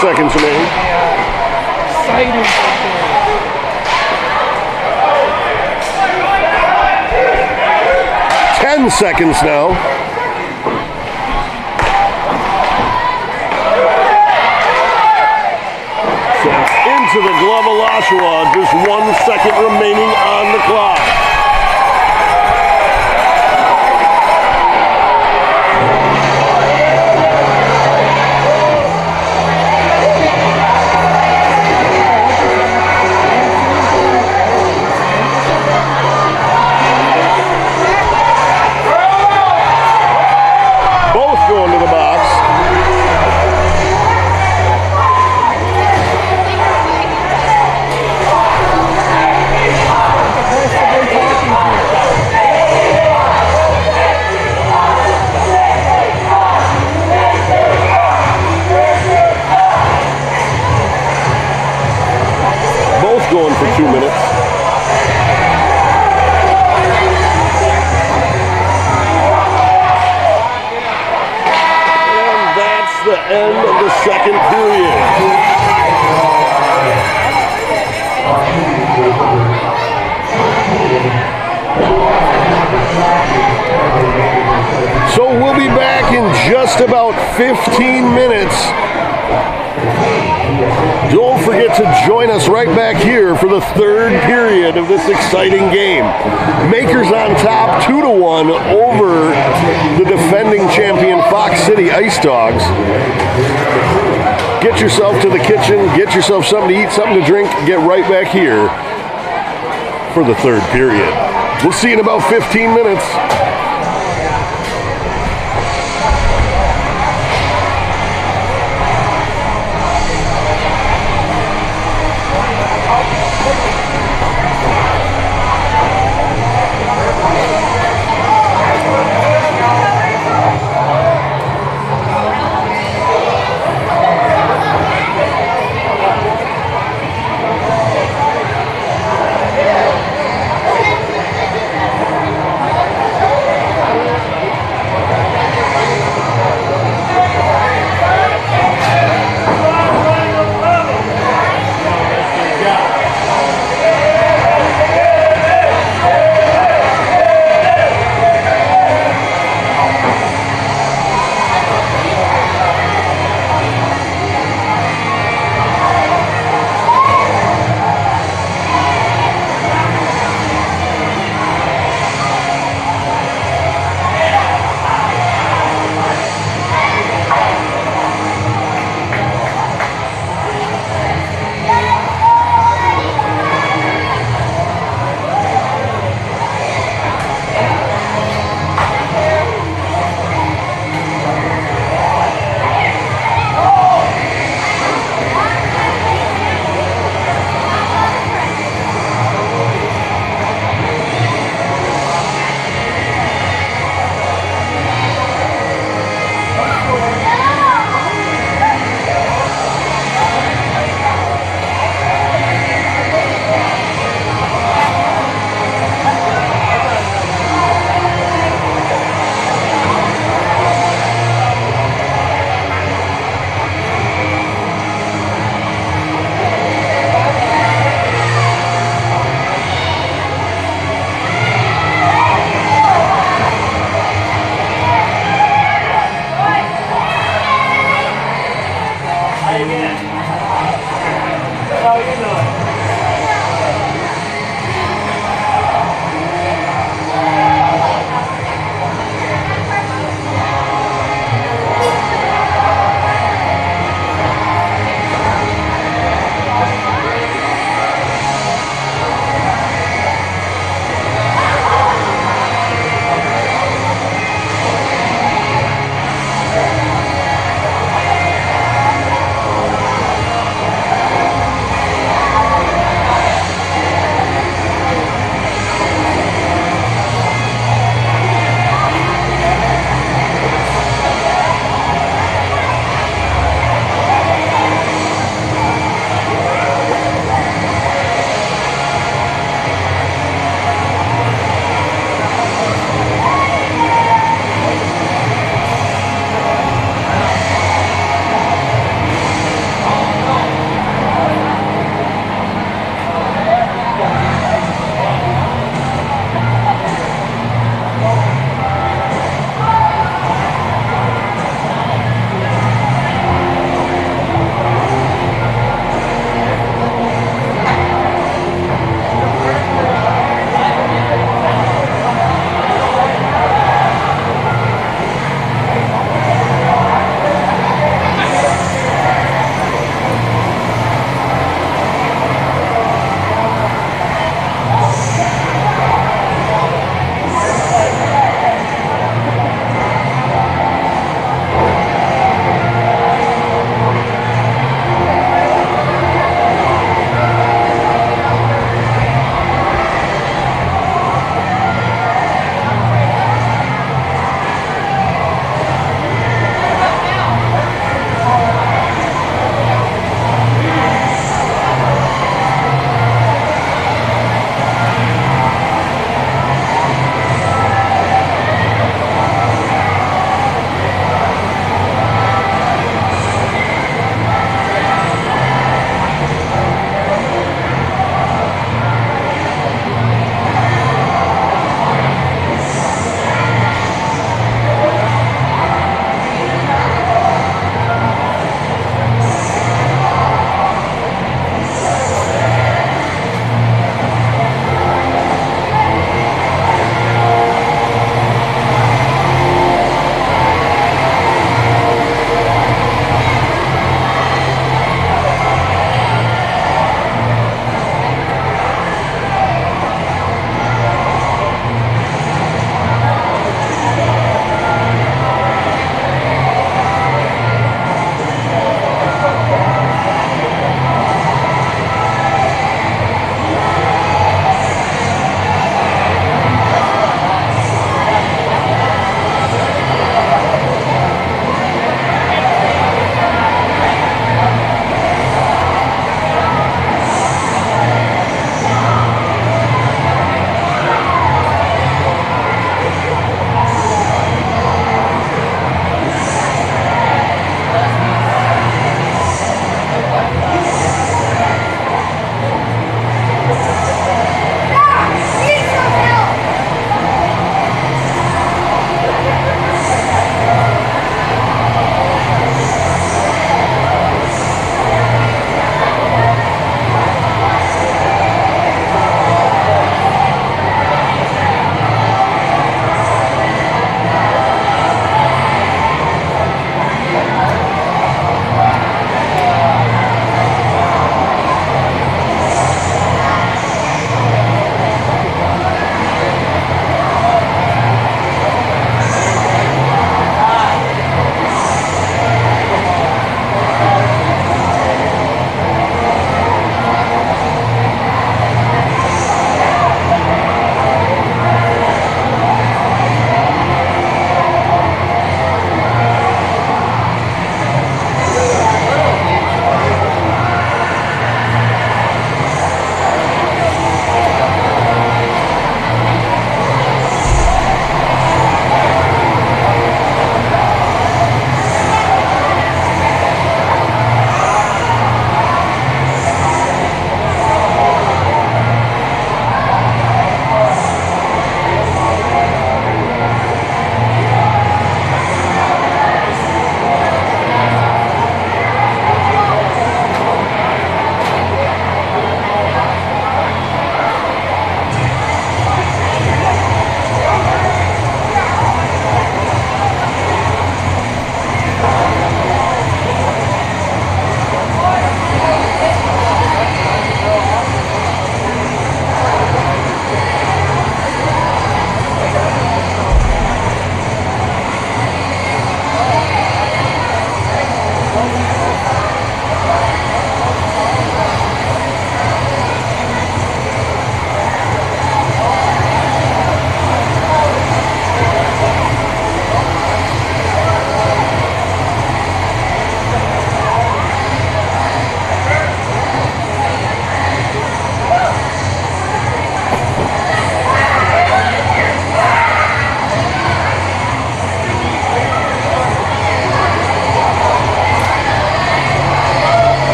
Seconds remaining. 10 seconds now. Sent into the glove of Lashua. Just 1 second remaining on the clock. Going for 2 minutes. And that's the end of the second period. So we'll be back in just about 15 minutes. Don't forget to join us right back here for the third period of this exciting game. Makers on top 2-1 over the defending champion Fox City Ice Dogs. Get yourself to the kitchen, get yourself something to eat, something to drink, get right back here for the third period. We'll see you in about 15 minutes.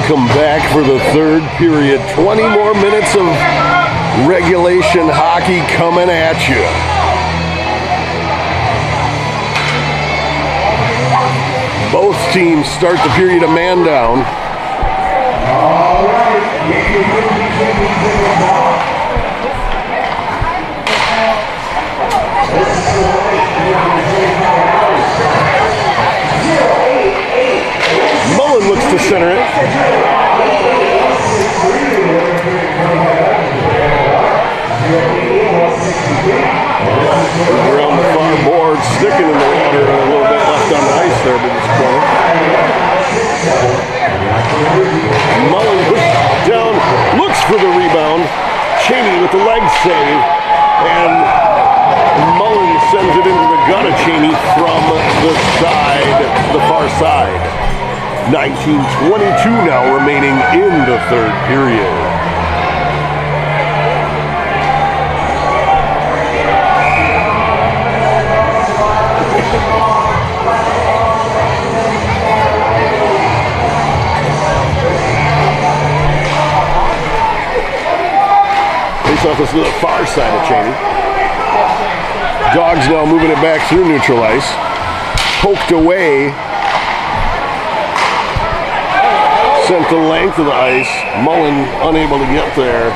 Welcome back for the third period. 20 more minutes of regulation hockey coming at you. Both teams start the period a man down. Mullen looks to center it. Around the far board, sticking in the water, a little bit left on the ice there by this corner. Mullen pushes down, looks for the rebound. Cheney with the leg save, and Mullen sends it into the gut of Cheney from the side, the far side. 19:22 now remaining in the third period. Face-off is to the far side of Cheney. Dogs now moving it back through neutral ice. Poked away. Sent the length of the ice. Mullen unable to get there.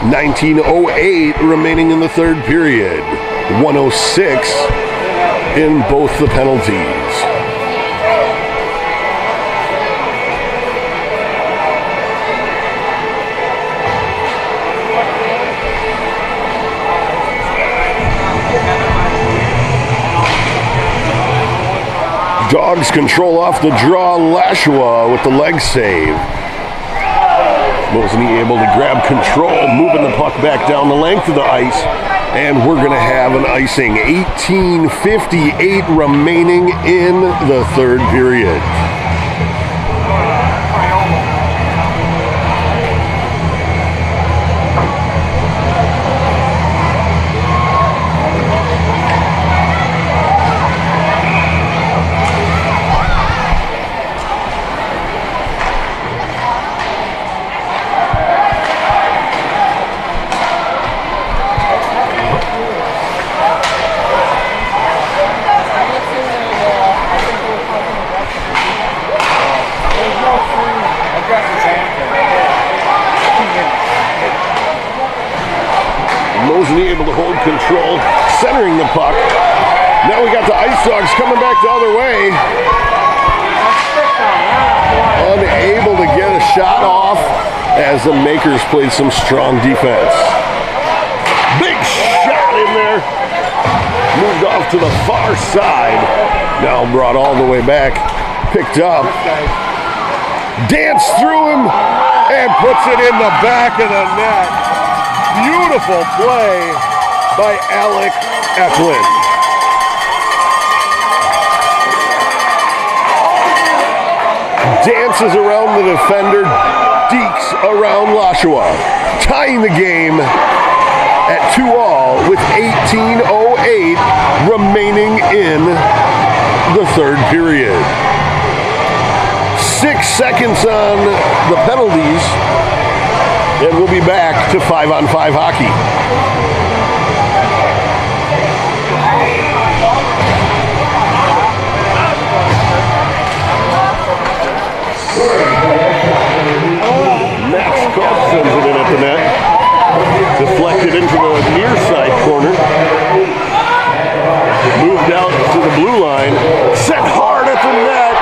19:08 remaining in the third period. 1:06 in both the penalties. Dogs control off the draw. Lashua with the leg save. Mosinee able to grab control, moving the puck back down the length of the ice, and we're going to have an icing. 18:58 remaining in the third period. Mosinee able to hold control, centering the puck. Now we got the Ice Dogs coming back the other way. Unable to get a shot off as the Makers played some strong defense. Big shot in there. Moved off to the far side. Now brought all the way back. Picked up. Danced through him and puts it in the back of the net. Beautiful play by Alec Eklund. Dances around the defender, dekes around Lashua, tying the game at 2-2 with 18:08 remaining in the third period. 6 seconds on the penalties. And we'll be back to 5-on-5 hockey. Max Kopp sends it in at the net. Deflected into the near side corner. Moved out to the blue line. Set hard at the net.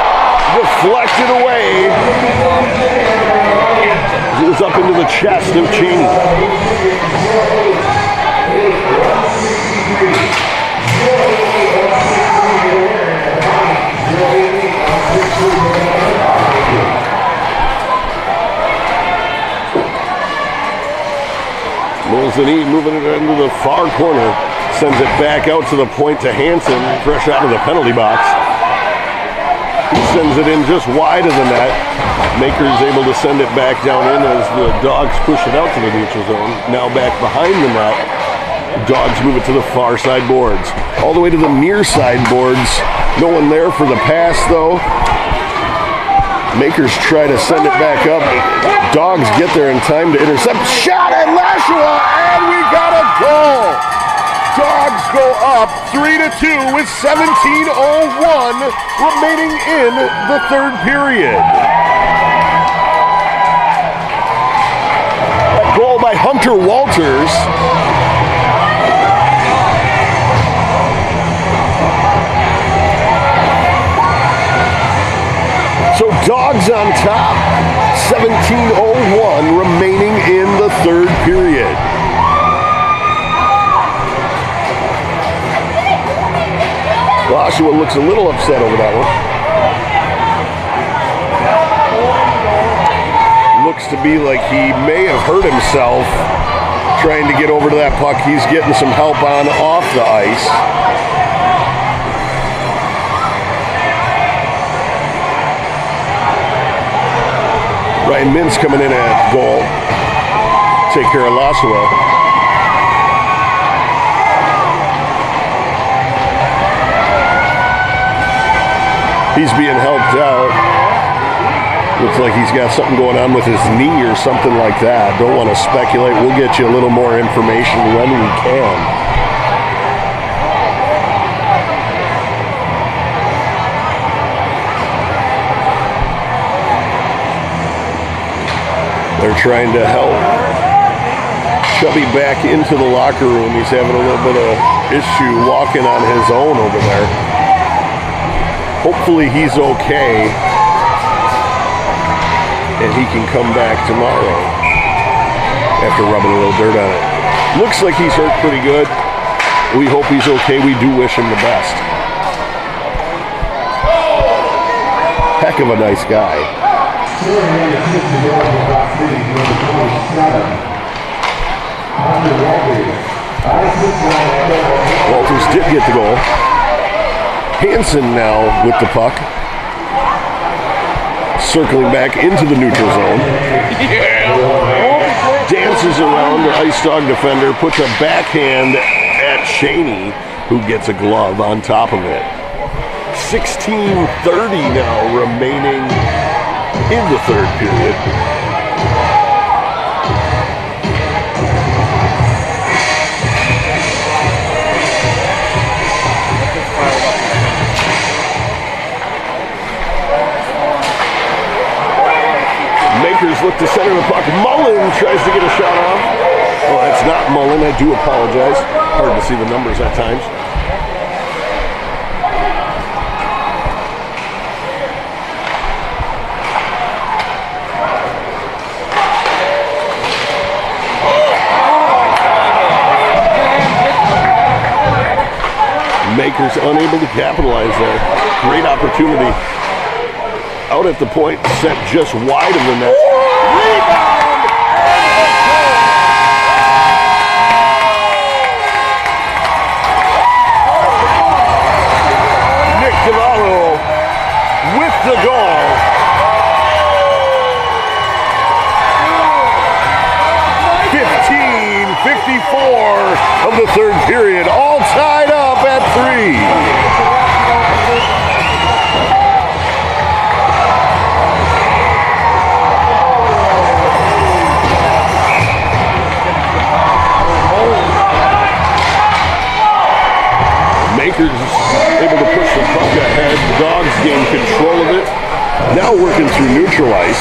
Deflected away. It was up into the chest of Cheney. Mosinee moving it into the far corner. Sends it back out to the point to Hansen, fresh out of the penalty box. He sends it in just wide of the net. Makers able to send it back down in as the Dogs push it out to the neutral zone. Now back behind the net. Dogs move it to the far side boards. All the way to the near side boards. No one there for the pass though. Makers try to send it back up. Dogs get there in time to intercept. Shot at Lashua, and we got a goal. Dogs go up 3-2 with 17:01 remaining in the third period. A goal by Hunter Walters. So Dogs on top, 17:01 remaining in the third period. Joshua looks a little upset over that one. Looks to be like he may have hurt himself trying to get over to that puck. He's getting some help on off the ice. Ryan Mintz coming in at goal. Take care of Lashua. He's being helped out. Looks like he's got something going on with his knee or something like that. Don't want to speculate. We'll get you a little more information when we can. They're trying to help Chubby back into the locker room. He's having a little bit of issue walking on his own over there. Hopefully he's okay and he can come back tomorrow after rubbing a little dirt on it. Looks like he's hurt pretty good. We hope he's okay. We do wish him the best. Heck of a nice guy. Walters did get the goal. Hansen now with the puck. Circling back into the neutral zone. Dances around the Ice Dog defender, puts a backhand at Cheney, who gets a glove on top of it. 16:30 now remaining in the third period. Makers look to center the puck. Mullen tries to get a shot off. Well, that's not Mullen. I do apologize. Hard to see the numbers at times. Makers unable to capitalize there. Great opportunity. Out at the point, set just wide of the net. Rebound! Nick Cavallo with the goal. 15:54 of the third period, all tied up at 3. Makers able to push the puck ahead. The Dogs gain control of it. Now working through neutral ice.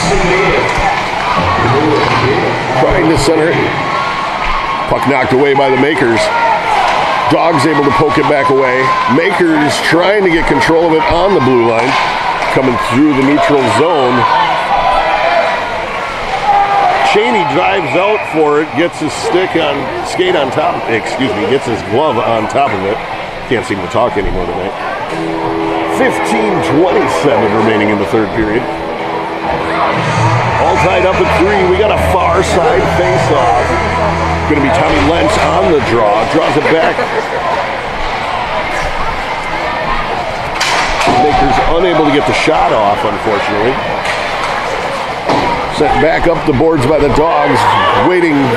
Trying to center it. Puck knocked away by the Makers. Dogs able to poke it back away. Makers trying to get control of it on the blue line. Coming through the neutral zone. Cheney drives out for it. Gets his skate on top. Gets his glove on top of it. Can't seem to talk anymore tonight. 15:27 remaining in the third period. All tied up at 3. We got a far side face-off. Going to be Tommy Lentz on the draw. Draws it back. Makers unable to get the shot off, unfortunately. Sent back up the boards by the Dogs. Waiting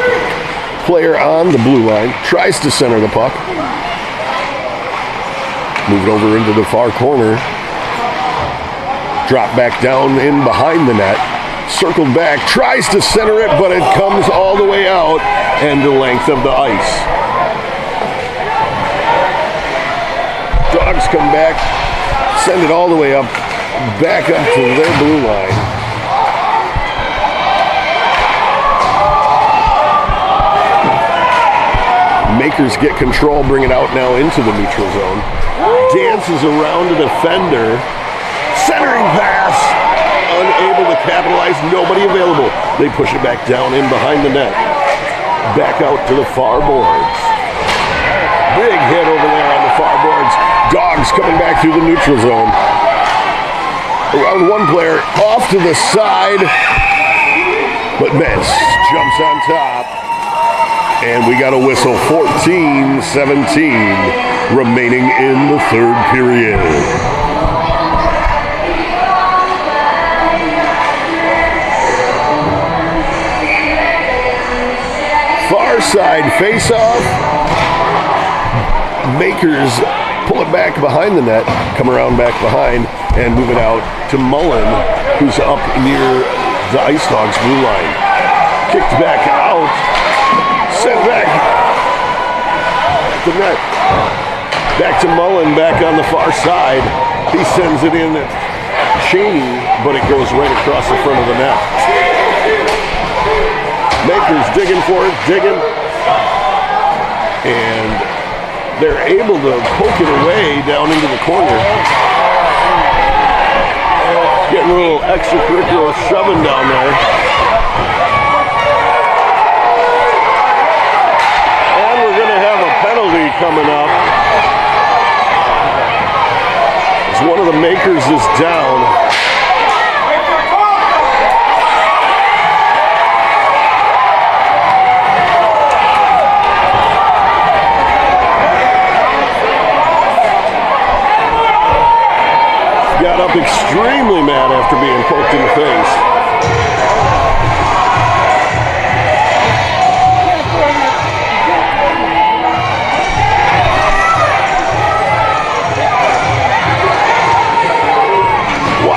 player on the blue line. Tries to center the puck. Moved over into the far corner. Drop back down in behind the net. Circled back, tries to center it, but it comes all the way out and the length of the ice. Dogs come back, send it all the way up, back up to their blue line. Makers get control, bring it out now into the neutral zone. Dances around a defender. Centering pass, unable to capitalize, nobody available. They push it back down in behind the net. Back out to the far boards. Big hit over there on the far boards. Dogs coming back through the neutral zone. Around one player, off to the side, but Metz jumps on top. And we got a whistle, 14-17 remaining in the third period. Far side face-off. Makers pull it back behind the net, come around back behind, and move it out to Mullen, who's up near the Ice Dogs blue line. Kicked back out. Sent back the net. Back to Mullen, back on the far side. He sends it in at Cheney, but it goes right across the front of the net. Makers digging for it, digging. And they're able to poke it away down into the corner. Getting a little extracurricular shoving down there. Coming up as one of the Makers is down. Got up extremely mad after being poked in the face.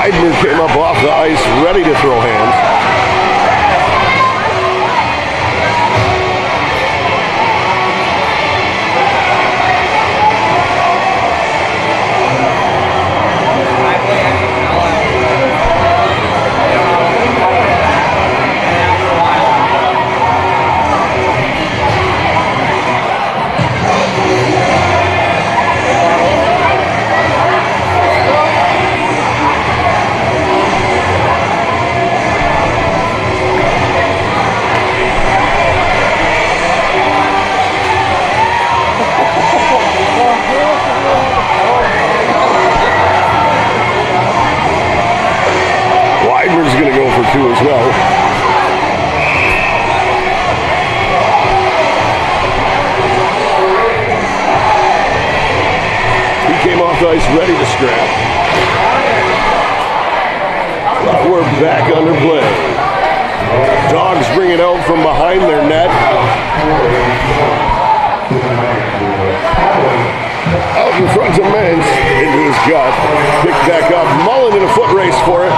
Widener came up off the ice, ready to throw hands. As well. He came off the ice ready to scrap. But we're back under play. Dogs bring it out from behind their net. Out in front of Mens, into his gut. Picked back up. Mullen in a foot race for it.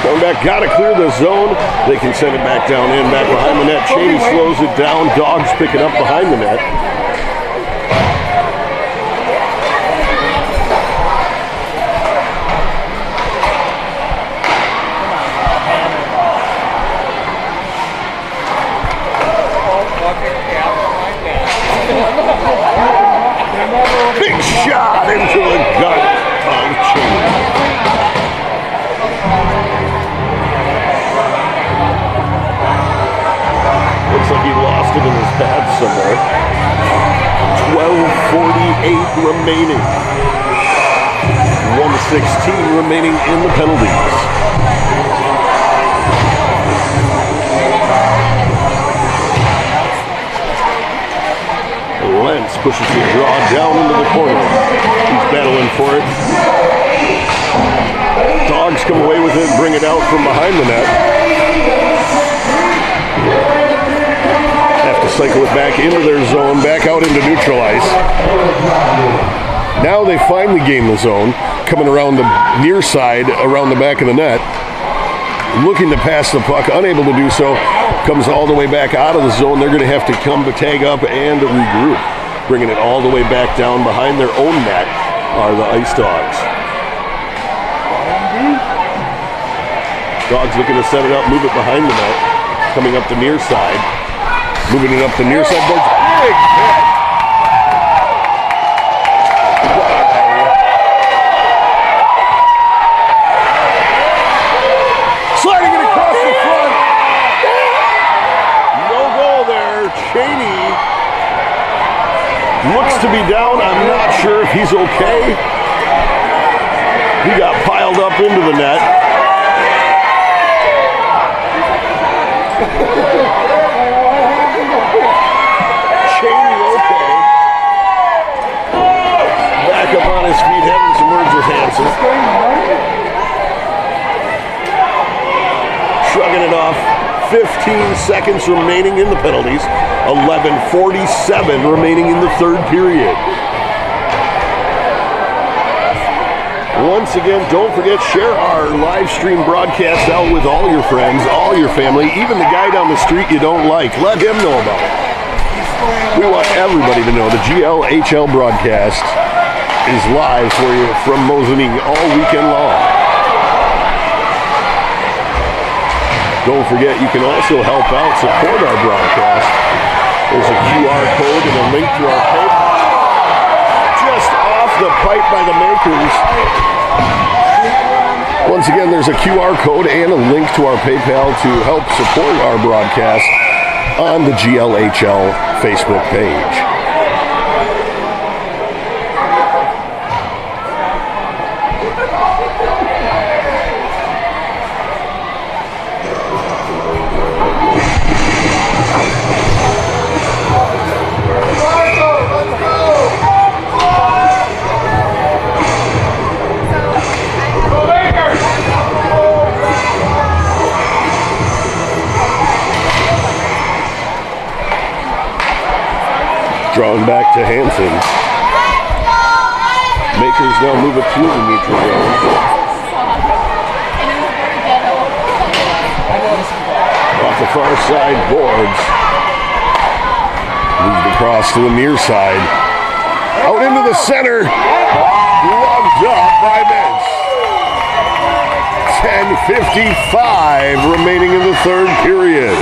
Going back, gotta clear the zone. They can send it back down in, back behind the net. Cheney slows it down. Dogs pick it up behind the net. Big shot into the gut of Cheney. Looks like he lost it in his pads somewhere. 12:48 remaining. 1:16 remaining in the penalties. Lentz pushes the draw down into the corner. He's battling for it. Dogs come away with it and bring it out from behind the net. Have to cycle it back into their zone, back out into neutral ice. Now they finally gain the zone, coming around the near side, around the back of the net. Looking to pass the puck, unable to do so. Comes all the way back out of the zone. They're going to have to come to tag up and regroup. Bringing it all the way back down behind their own net are the Ice Dogs. Dogs looking to set it up, move it behind the net. Coming up the near side. Moving it up the near side boards. Big hit. Sliding it across the front. No goal there. Cheney looks to be down. I'm not sure if he's okay. He got piled up into the net. Cheney okay. Back up on his feet, having some words with Hansen. Shrugging it off. 15 seconds remaining in the penalties. 11:47 remaining in the third period. Once again, don't forget, share our live stream broadcast out with all your friends, all your family, even the guy down the street you don't like. Let him know about it. We want everybody to know the GLHL broadcast is live for you from Mosinee all weekend long. Don't forget, you can also help out, support our broadcast. There's a QR code and a link to our PayPal. Just off the pipe by the makers. Once again, there's a QR code and a link to our PayPal to help support our broadcast on the GLHL Facebook page. Drawn back to Hansen. Makers now move it through the neutral zone. Off the far side boards. Moved across to the near side. Out into the center. Gloved up by Vince. 10:55 remaining in the third period.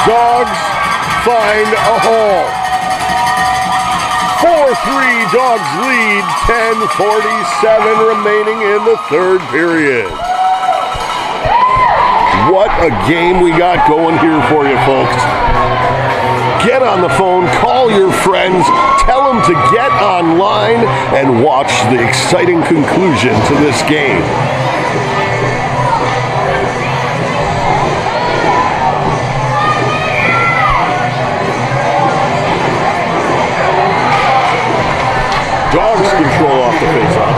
Dogs find a hole. 4-3 Dogs lead, 10:47 remaining in the third period. What a game we got going here for you, folks. Get on the phone, call your friends, tell them to get online and watch the exciting conclusion to this game. Dogs control off the faceoff.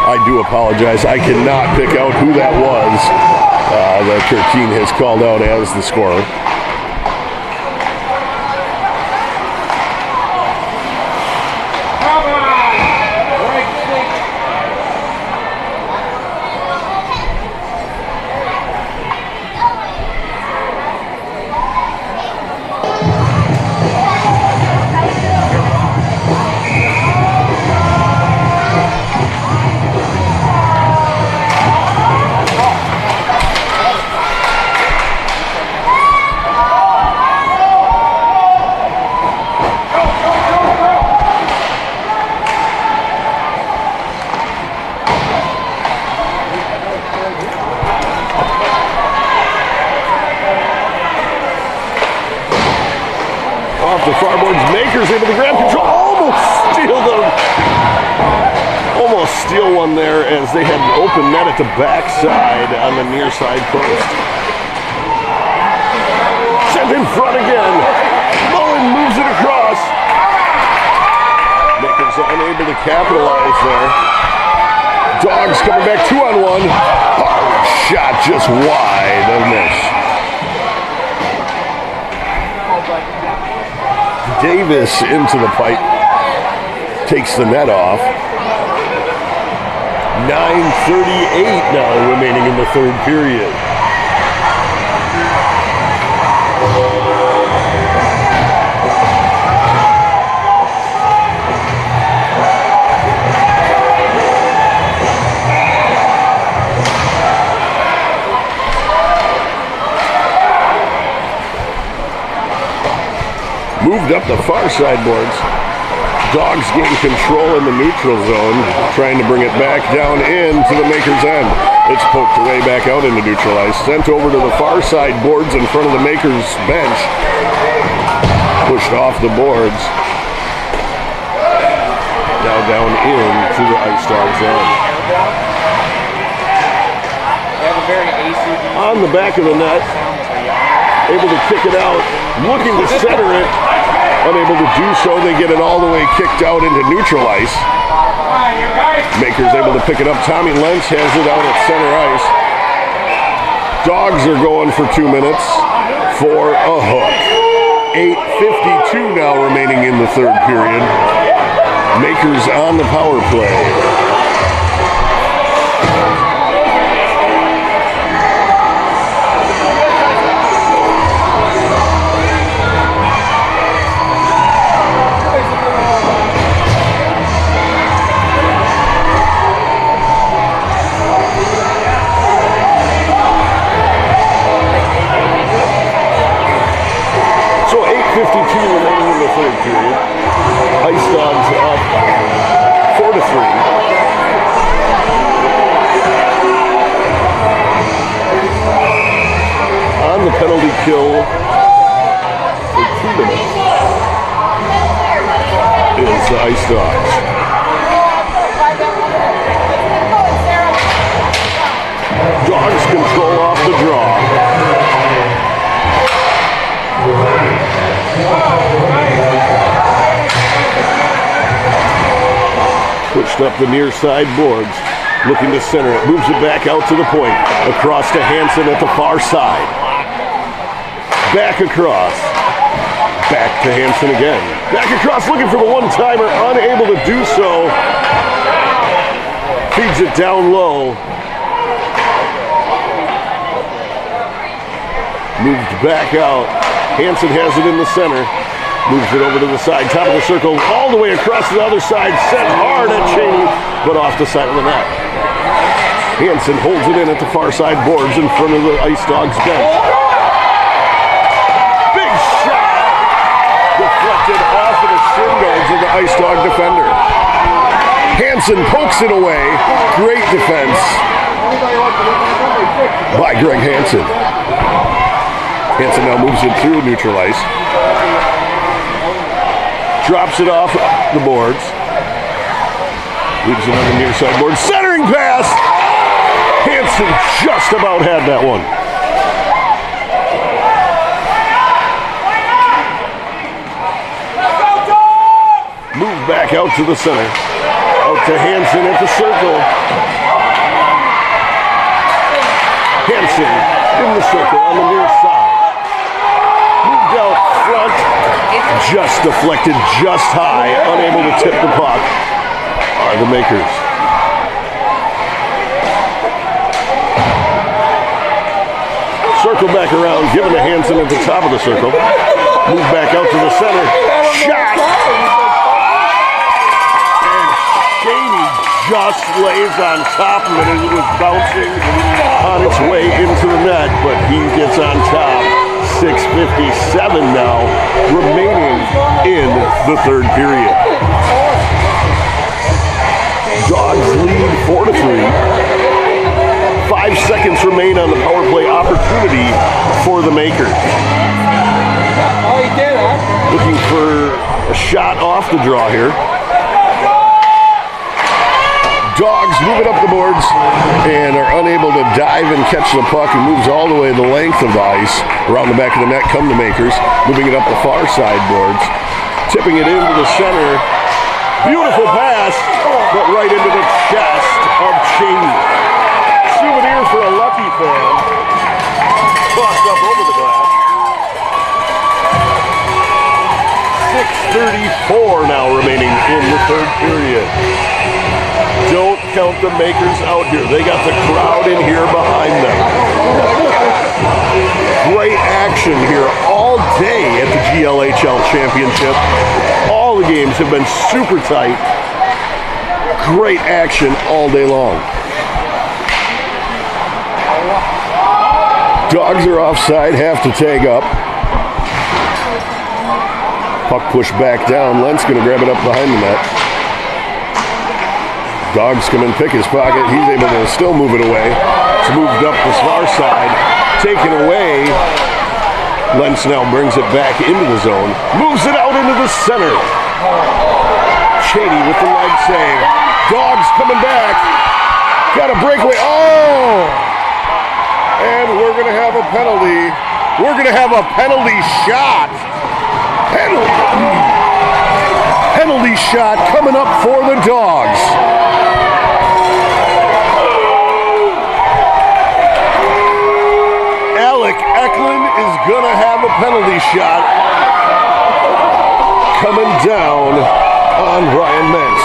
I do apologize. I cannot pick out who that was that Kirkine has called out as the scorer. Off the far boards, Makers into the ground control, almost to almost steal one there as they had an open net at the backside on the near side post. Sent in front again. Mullen moves it across. Makers unable to capitalize there. Dogs coming back 2-on-1. Hard shot just wide of miss. Davis into the pipe. Takes the net off. 9:38 now remaining in the third period. Moved up the far side boards. Dogs gain control in the neutral zone, trying to bring it back down into the Makers' end. It's poked away back out into neutral ice. Sent over to the far side boards in front of the Makers' bench. Pushed off the boards. Now down into the Ice Dogs' end. On the back of the net. Able to kick it out. Looking to center it. Unable to do so, they get it all the way kicked out into neutral ice. Makers able to pick it up. Tommy Lentz has it out at center ice. Dogs are going for 2 minutes for a hook. 8:52 now remaining in the third period. Makers on the power play. Ice Dogs up 4-3. On the penalty kill for 2 minutes is the Ice Dogs. Dogs control off the draw. Pushed up the near side boards, looking to center it, moves it back out to the point, across to Hansen at the far side. Back across, back to Hansen again. Back across, looking for the one-timer, unable to do so. Feeds it down low. Moved back out. Hansen has it in the center. Moves it over to the side, top of the circle, all the way across to the other side, sent hard at Cheney, but off the side of the net. Hansen holds it in at the far side boards in front of the Ice Dogs bench. Big shot! Deflected off of the shin guards of the Ice Dog defender. Hansen pokes it away. Great defense by Greg Hansen. Hansen now moves it through neutral ice. Drops it off the boards. Leaves it on the near side board. Centering pass! Hansen just about had that one. Move back out to the center. Out to Hansen at the circle. Hansen in the circle on the near side. Moved out front. Just deflected just high. Unable to tip the puck are the Makers. Circle back around, given to Hansen at the top of the circle. Move back out to the center. Shot! And Cheney just lays on top of it as it was bouncing on its way into the net, but he gets on top. 6:57 now remaining in the third period. Dogs lead 4-3. 5 seconds remain on the power play opportunity for the Makers. Looking for a shot off the draw here. Dogs move it up the boards and are unable to dive and catch the puck, and moves all the way the length of the ice. Around the back of the net come the Makers, moving it up the far side boards, tipping it into the center. Beautiful pass, but right into the chest of Cheney. Souvenir for a Lucky fan. Tossed up over the glass. 6:34 now remaining in the third period. Don't count the Makers out here. They got the crowd in here behind them. Great action here all day at the GLHL Championship. All the games have been super tight. Great action all day long. Dogs are offside, have to tag up. Puck pushed back down. Lent's going to grab it up behind the net. Dogs come and pick his pocket. He's able to still move it away. It's moved up the far side. Taken away. Lentz now brings it back into the zone. Moves it out into the center. Cheney with the leg save. Dogs coming back. Got a breakaway. Oh! And we're going to have a penalty. We're going to have a penalty shot. Penalty shot coming up for the Dogs. Alec Eklund is going to have a penalty shot coming down on Ryan Mentz.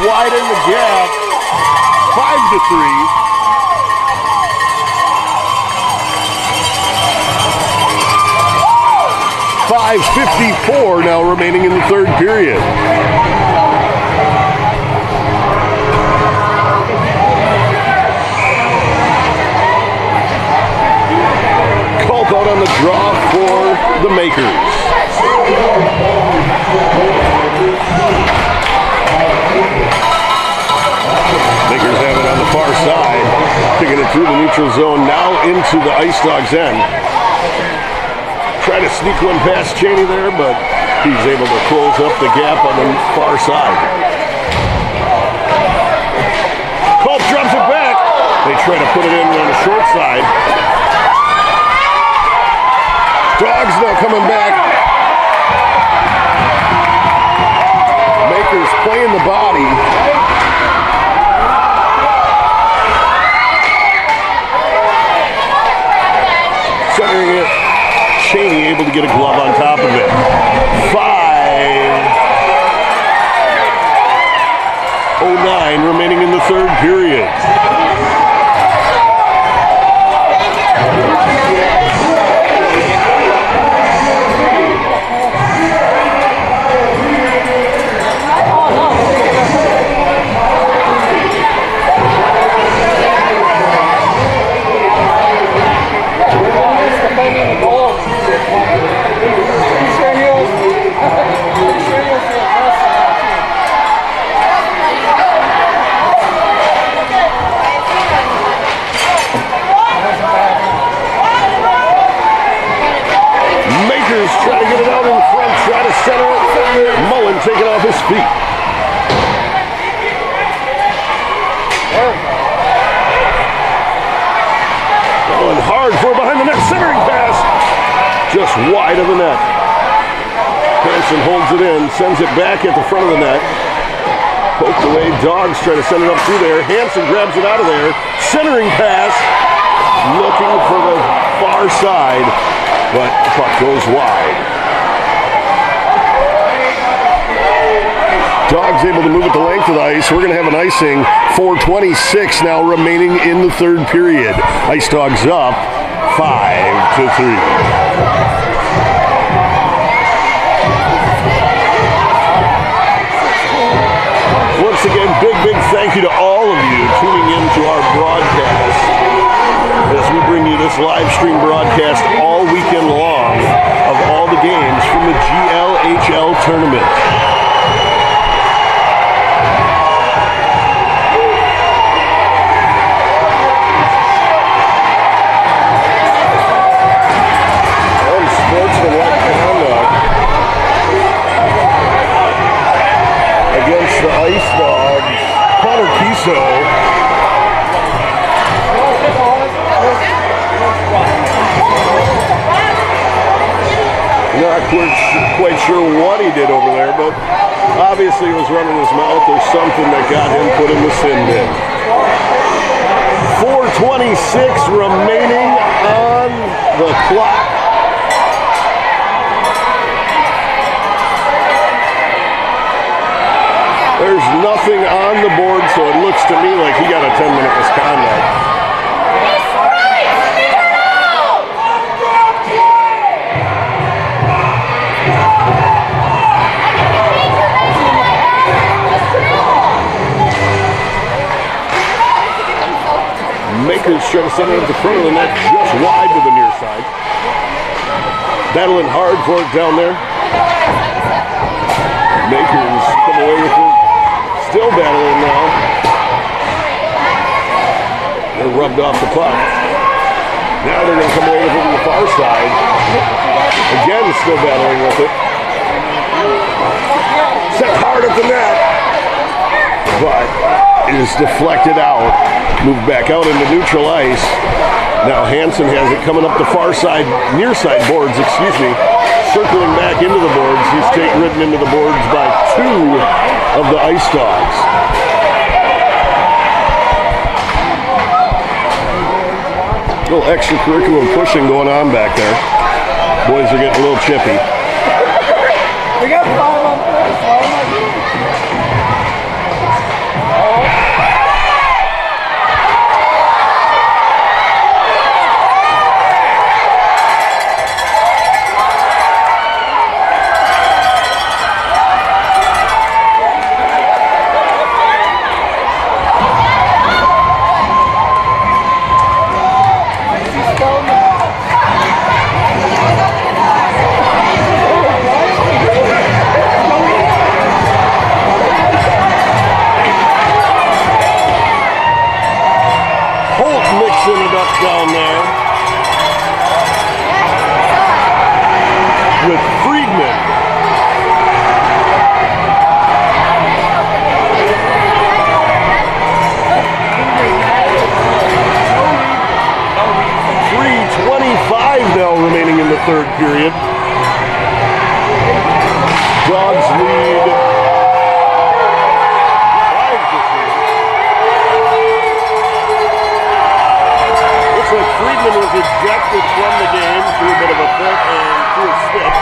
Widen the gap, 5-3. .554 now remaining in the third period. Called out on the draw for the Makers. Makers have it on the far side, picking it through the neutral zone, now into the Ice Dogs' end. Try to sneak one past Cheney there, but he's able to close up the gap on the far side. Culp drops it back. They try to put it in on the short side. Dogs now coming back. Makers playing the body. Centering it, Cheney able to get a glove on top of it. 5:09 remaining in the third period. Try to get it out in front, try to center it. Mullen taking off his feet. Going hard for behind the net, centering pass. Just wide of the net. Hansen holds it in, sends it back at the front of the net. Poked away, Dogs try to send it up through there. Hansen grabs it out of there. Centering pass. Looking for the far side, but the puck goes wide. Dogs able to move it the length of the ice. We're going to have an icing. 4:26 now remaining in the third period. Ice Dogs up 5-3. Big thank you to all of you tuning in to our broadcast as we bring you this live stream broadcast all weekend long of all the games from the GLHL tournament. The Ice Dogs, Connor Kiso. Not quite sure what he did over there, but obviously he was running his mouth or something that got him put in the sin bin. 4:26 remaining on the clock. There's nothing on the board, so it looks to me like he got a 10-minute misconduct. Makers trying to send it at the front of the net, just wide to the near side. Battling hard for it down there. Makers come away with it. Still battling now. They're rubbed off the puck. Now they're going to come away with it on the far side. Again, still battling with it. Set hard at the net. But it is deflected out. Moved back out into neutral ice. Now Hansen has it coming up the far side, near side boards, excuse me. Circling back into the boards. He's ridden into the boards by two of the Ice Dogs. A little extracurricular pushing going on back there. Boys are getting a little chippy. We got 5 on first. Down there with Friedman. .325 now remaining in the third period. Dogs lead 5-3. Friedman was ejected from the game through a bit of a foot and through a stick.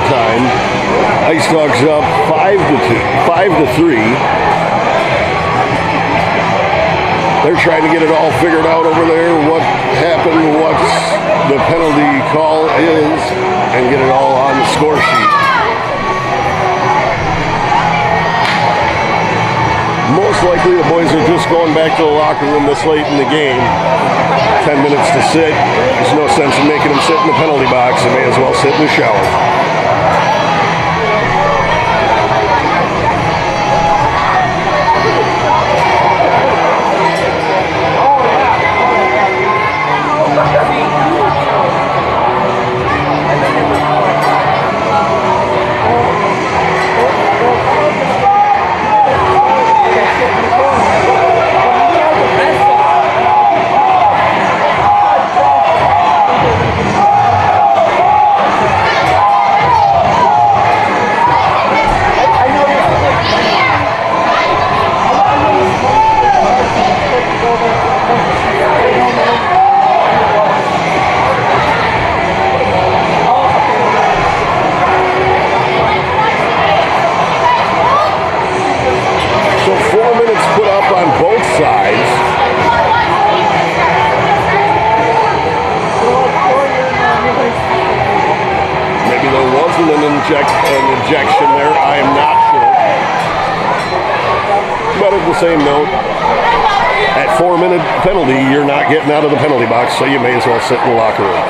Time. Ice Dogs up 5-3. They're trying to get it all figured out over there. What happened, what the penalty call is, and get it all on the score sheet. Most likely the boys are just going back to the locker room this late in the game. 10 minutes to sit. There's no sense in making them sit in the penalty box. They may as well sit in the shower. the same note. At 4-minute penalty, you're not getting out of the penalty box, so you may as well sit in the locker room.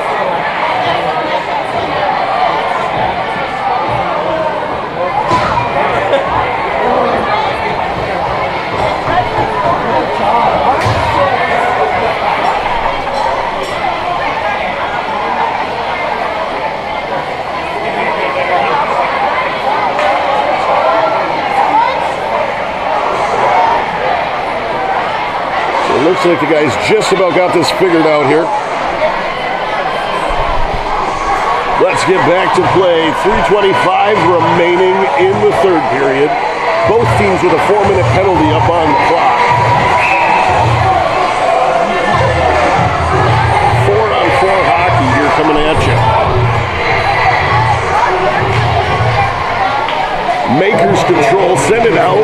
Looks like the guys just about got this figured out here. Let's get back to play. 3:25 remaining in the third period. Both teams with a 4-minute penalty up on the clock. 4-on-4 hockey here coming at you. Makers control, send it out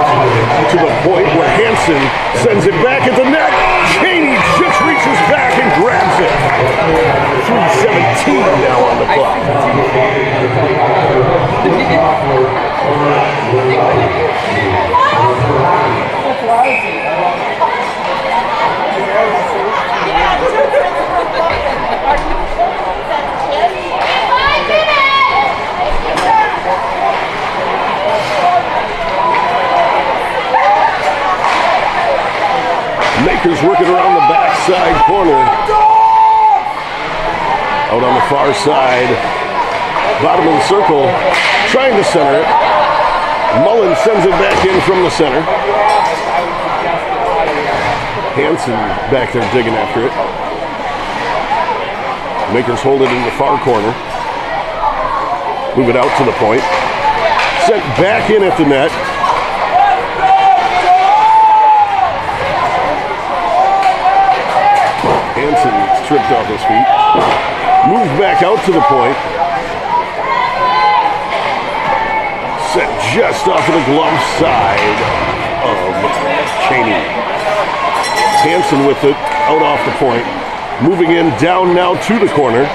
to the point where Hansen sends it back at the net. Cheney just reaches back and grabs it. 3:17 now on the clock. Makers working around the backside corner. Out on the far side. Bottom of the circle. Trying to center it. Mullen sends it back in from the center. Hansen back there digging after it. Makers hold it in the far corner. Move it out to the point. Sent back in at the net. Hansen tripped off his feet. Moved back out to the point. Set just off of the glove side of Cheney. Hansen with it, out off the point. Moving in, down now to the corner.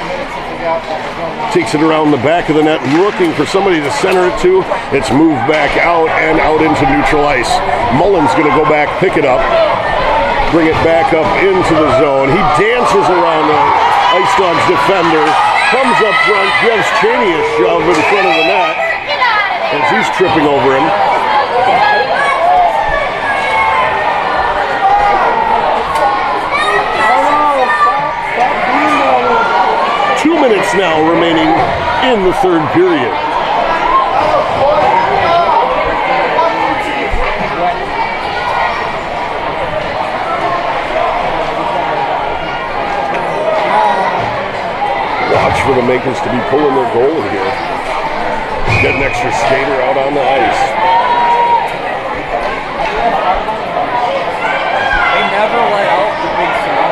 Takes it around the back of the net, looking for somebody to center it to. It's moved back out and out into neutral ice. Mullen's going to go back, pick it up. Bring it back up into the zone. He dances around the Ice Dogs defender, comes up front, gives Cheney a shove in front of the net as he's tripping over him. Two minutes now remaining in the third period. Watch for the Makers to be pulling their goalie here. Get an extra skater out on the ice. They never let out the big star.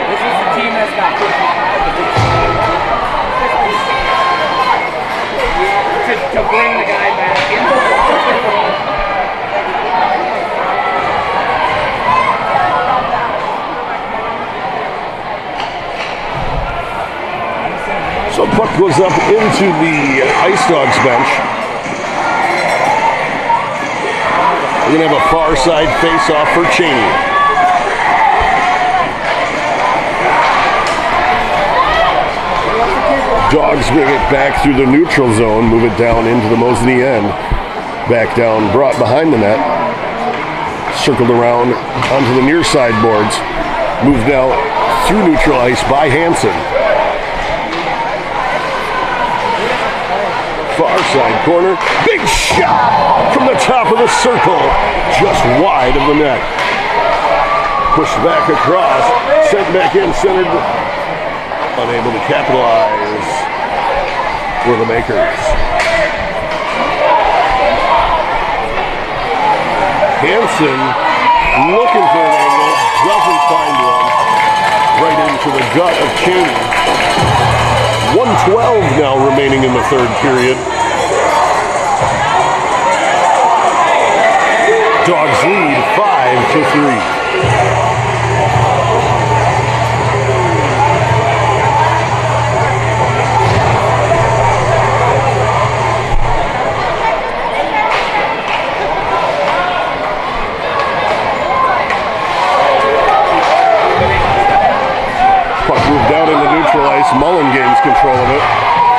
This is the team that's got the big to bring the guy back in. So puck goes up into the Ice Dogs bench. We're going to have a far side face-off for Cheney. Dogs bring it back through the neutral zone, move it down into the Mosinee end. Back down, brought behind the net. Circled around onto the near side boards. Moved now through neutral ice by Hansen. Far side corner, big shot from the top of the circle, just wide of the net. Pushed back across, sent back in, centered, unable to capitalize for the Makers. Hansen looking for an angle, doesn't find one, right into the gut of Cheney. 1:12 now remaining in the third period. Dogs lead 5-3.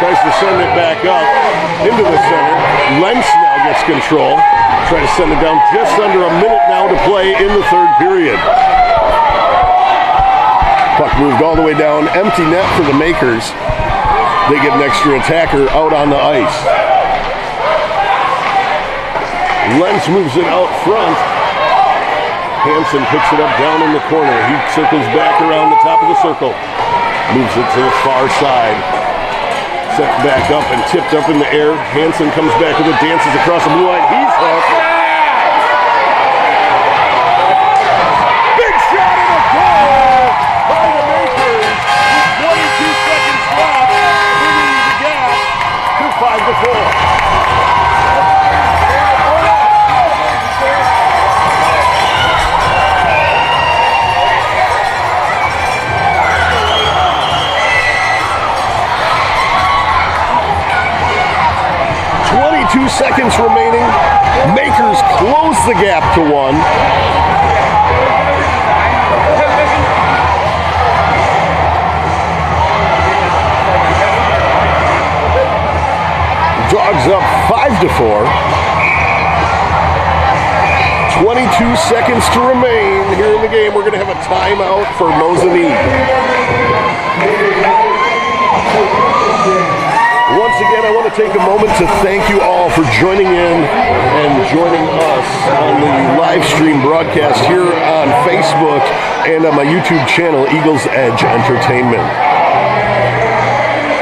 Tries to send it back up into the center. Lentz now gets control. Try to send it down. Just under a minute now to play in the third period. Puck moved all the way down. Empty net for the Makers. They get an extra attacker out on the ice. Lentz moves it out front. Hansen picks it up down in the corner. He circles back around the top of the circle. Moves it to the far side. Set back up and tipped up in the air. Hansen comes back with it, dances across the blue line. He's hooked. Big shot and a goal by the Makers with 22 seconds left, bringing the gap to 5-4. 2 seconds remaining. Makers close the gap to 1. Dogs up 5-4. 22 seconds to remain here in the game. We're going to have a timeout for Mosinee. Once again, I want to take a moment to thank you all for joining in and joining us on the live stream broadcast here on Facebook and on my YouTube channel, Eagles Edge Entertainment.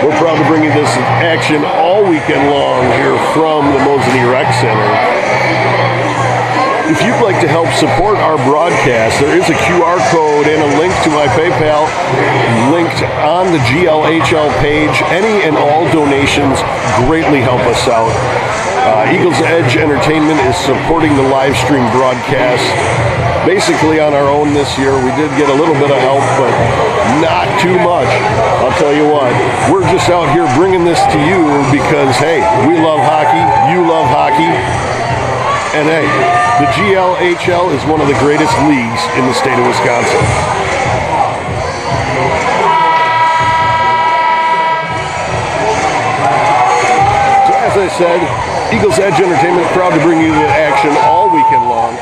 We're proud to bring you this action all weekend long here from the Mosinee Rec Center. If you'd like to help support our broadcast, there is a QR code and a link to my PayPal linked on the GLHL page. Any and all donations greatly help us out. Eagles Edge Entertainment is supporting the live stream broadcast basically on our own this year. We did get a little bit of help, but not too much. I'll tell you what, we're just out here bringing this to you because, hey, we love hockey, you love hockey, and hey, the GLHL is one of the greatest leagues in the state of Wisconsin. So as I said, Eagles Edge Entertainment proud to bring you the action all weekend long.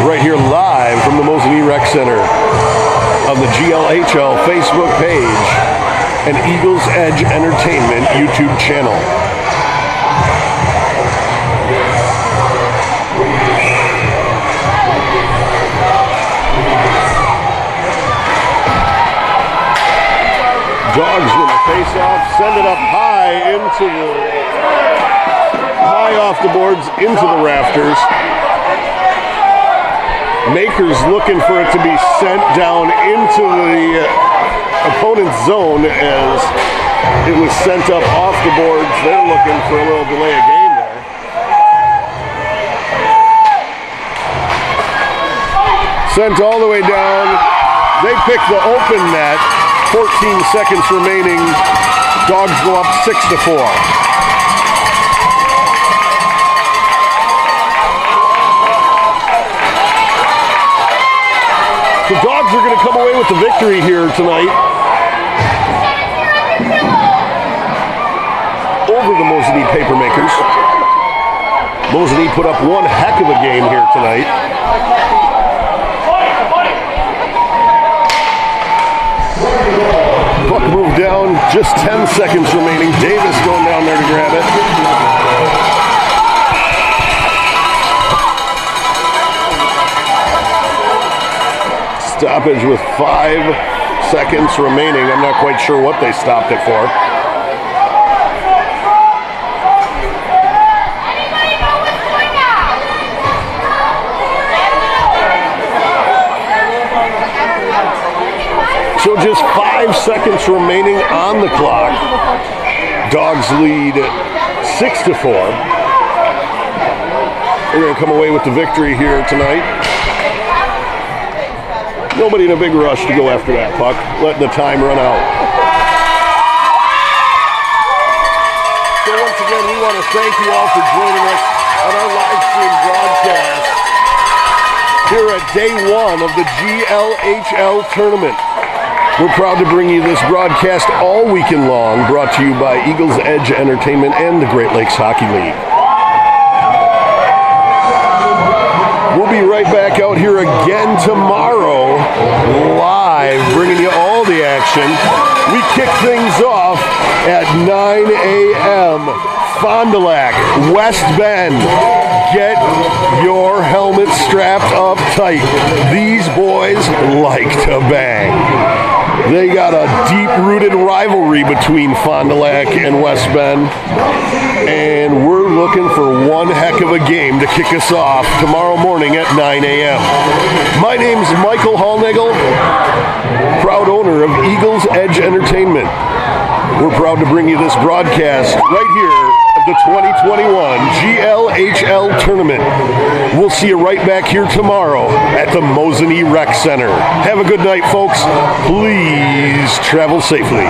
Right here live from the Mosinee Rec Center on the GLHL Facebook page and Eagles Edge Entertainment YouTube channel. Dogs win the face-off, send it up high off the boards into the rafters. Makers looking for it to be sent down into the opponent's zone as it was sent up off the boards. They're looking for a little delay of game there. Sent all the way down. They pick the open net. 14 seconds remaining. Dogs go up 6-4. The Dogs are going to come away with the victory here tonight over the Mosinee Papermakers. Mosinee put up one heck of a game here tonight. Puck moved down, just 10 seconds remaining. Davis going down there to grab it. Stoppage with 5 seconds remaining. I'm not quite sure what they stopped it for. So just 5 seconds remaining on the clock. Dogs lead 6-4. We're going to come away with the victory here tonight. Nobody in a big rush to go after that puck. Letting the time run out. So once again, we want to thank you all for joining us on our live stream broadcast here at day 1 of the GLHL tournament. We're proud to bring you this broadcast all weekend long, brought to you by Eagles Edge Entertainment and the Great Lakes Hockey League. We'll be right back out here again tomorrow, live, bringing you all the action. We kick things off at 9 a.m. Fond du Lac, West Bend. Get your helmet strapped up tight. These boys like to bang. They got a deep-rooted rivalry between Fond du Lac and West Bend, and we're looking for one heck of a game to kick us off tomorrow morning at 9 a.m. My name's Michael Hallnagel, proud owner of Eagles Edge Entertainment. We're proud to bring you this broadcast right here of the 2021 GLHL tournament. We'll see you right back here tomorrow at the Mosinee Rec Center. Have a good night, folks. Please travel safely.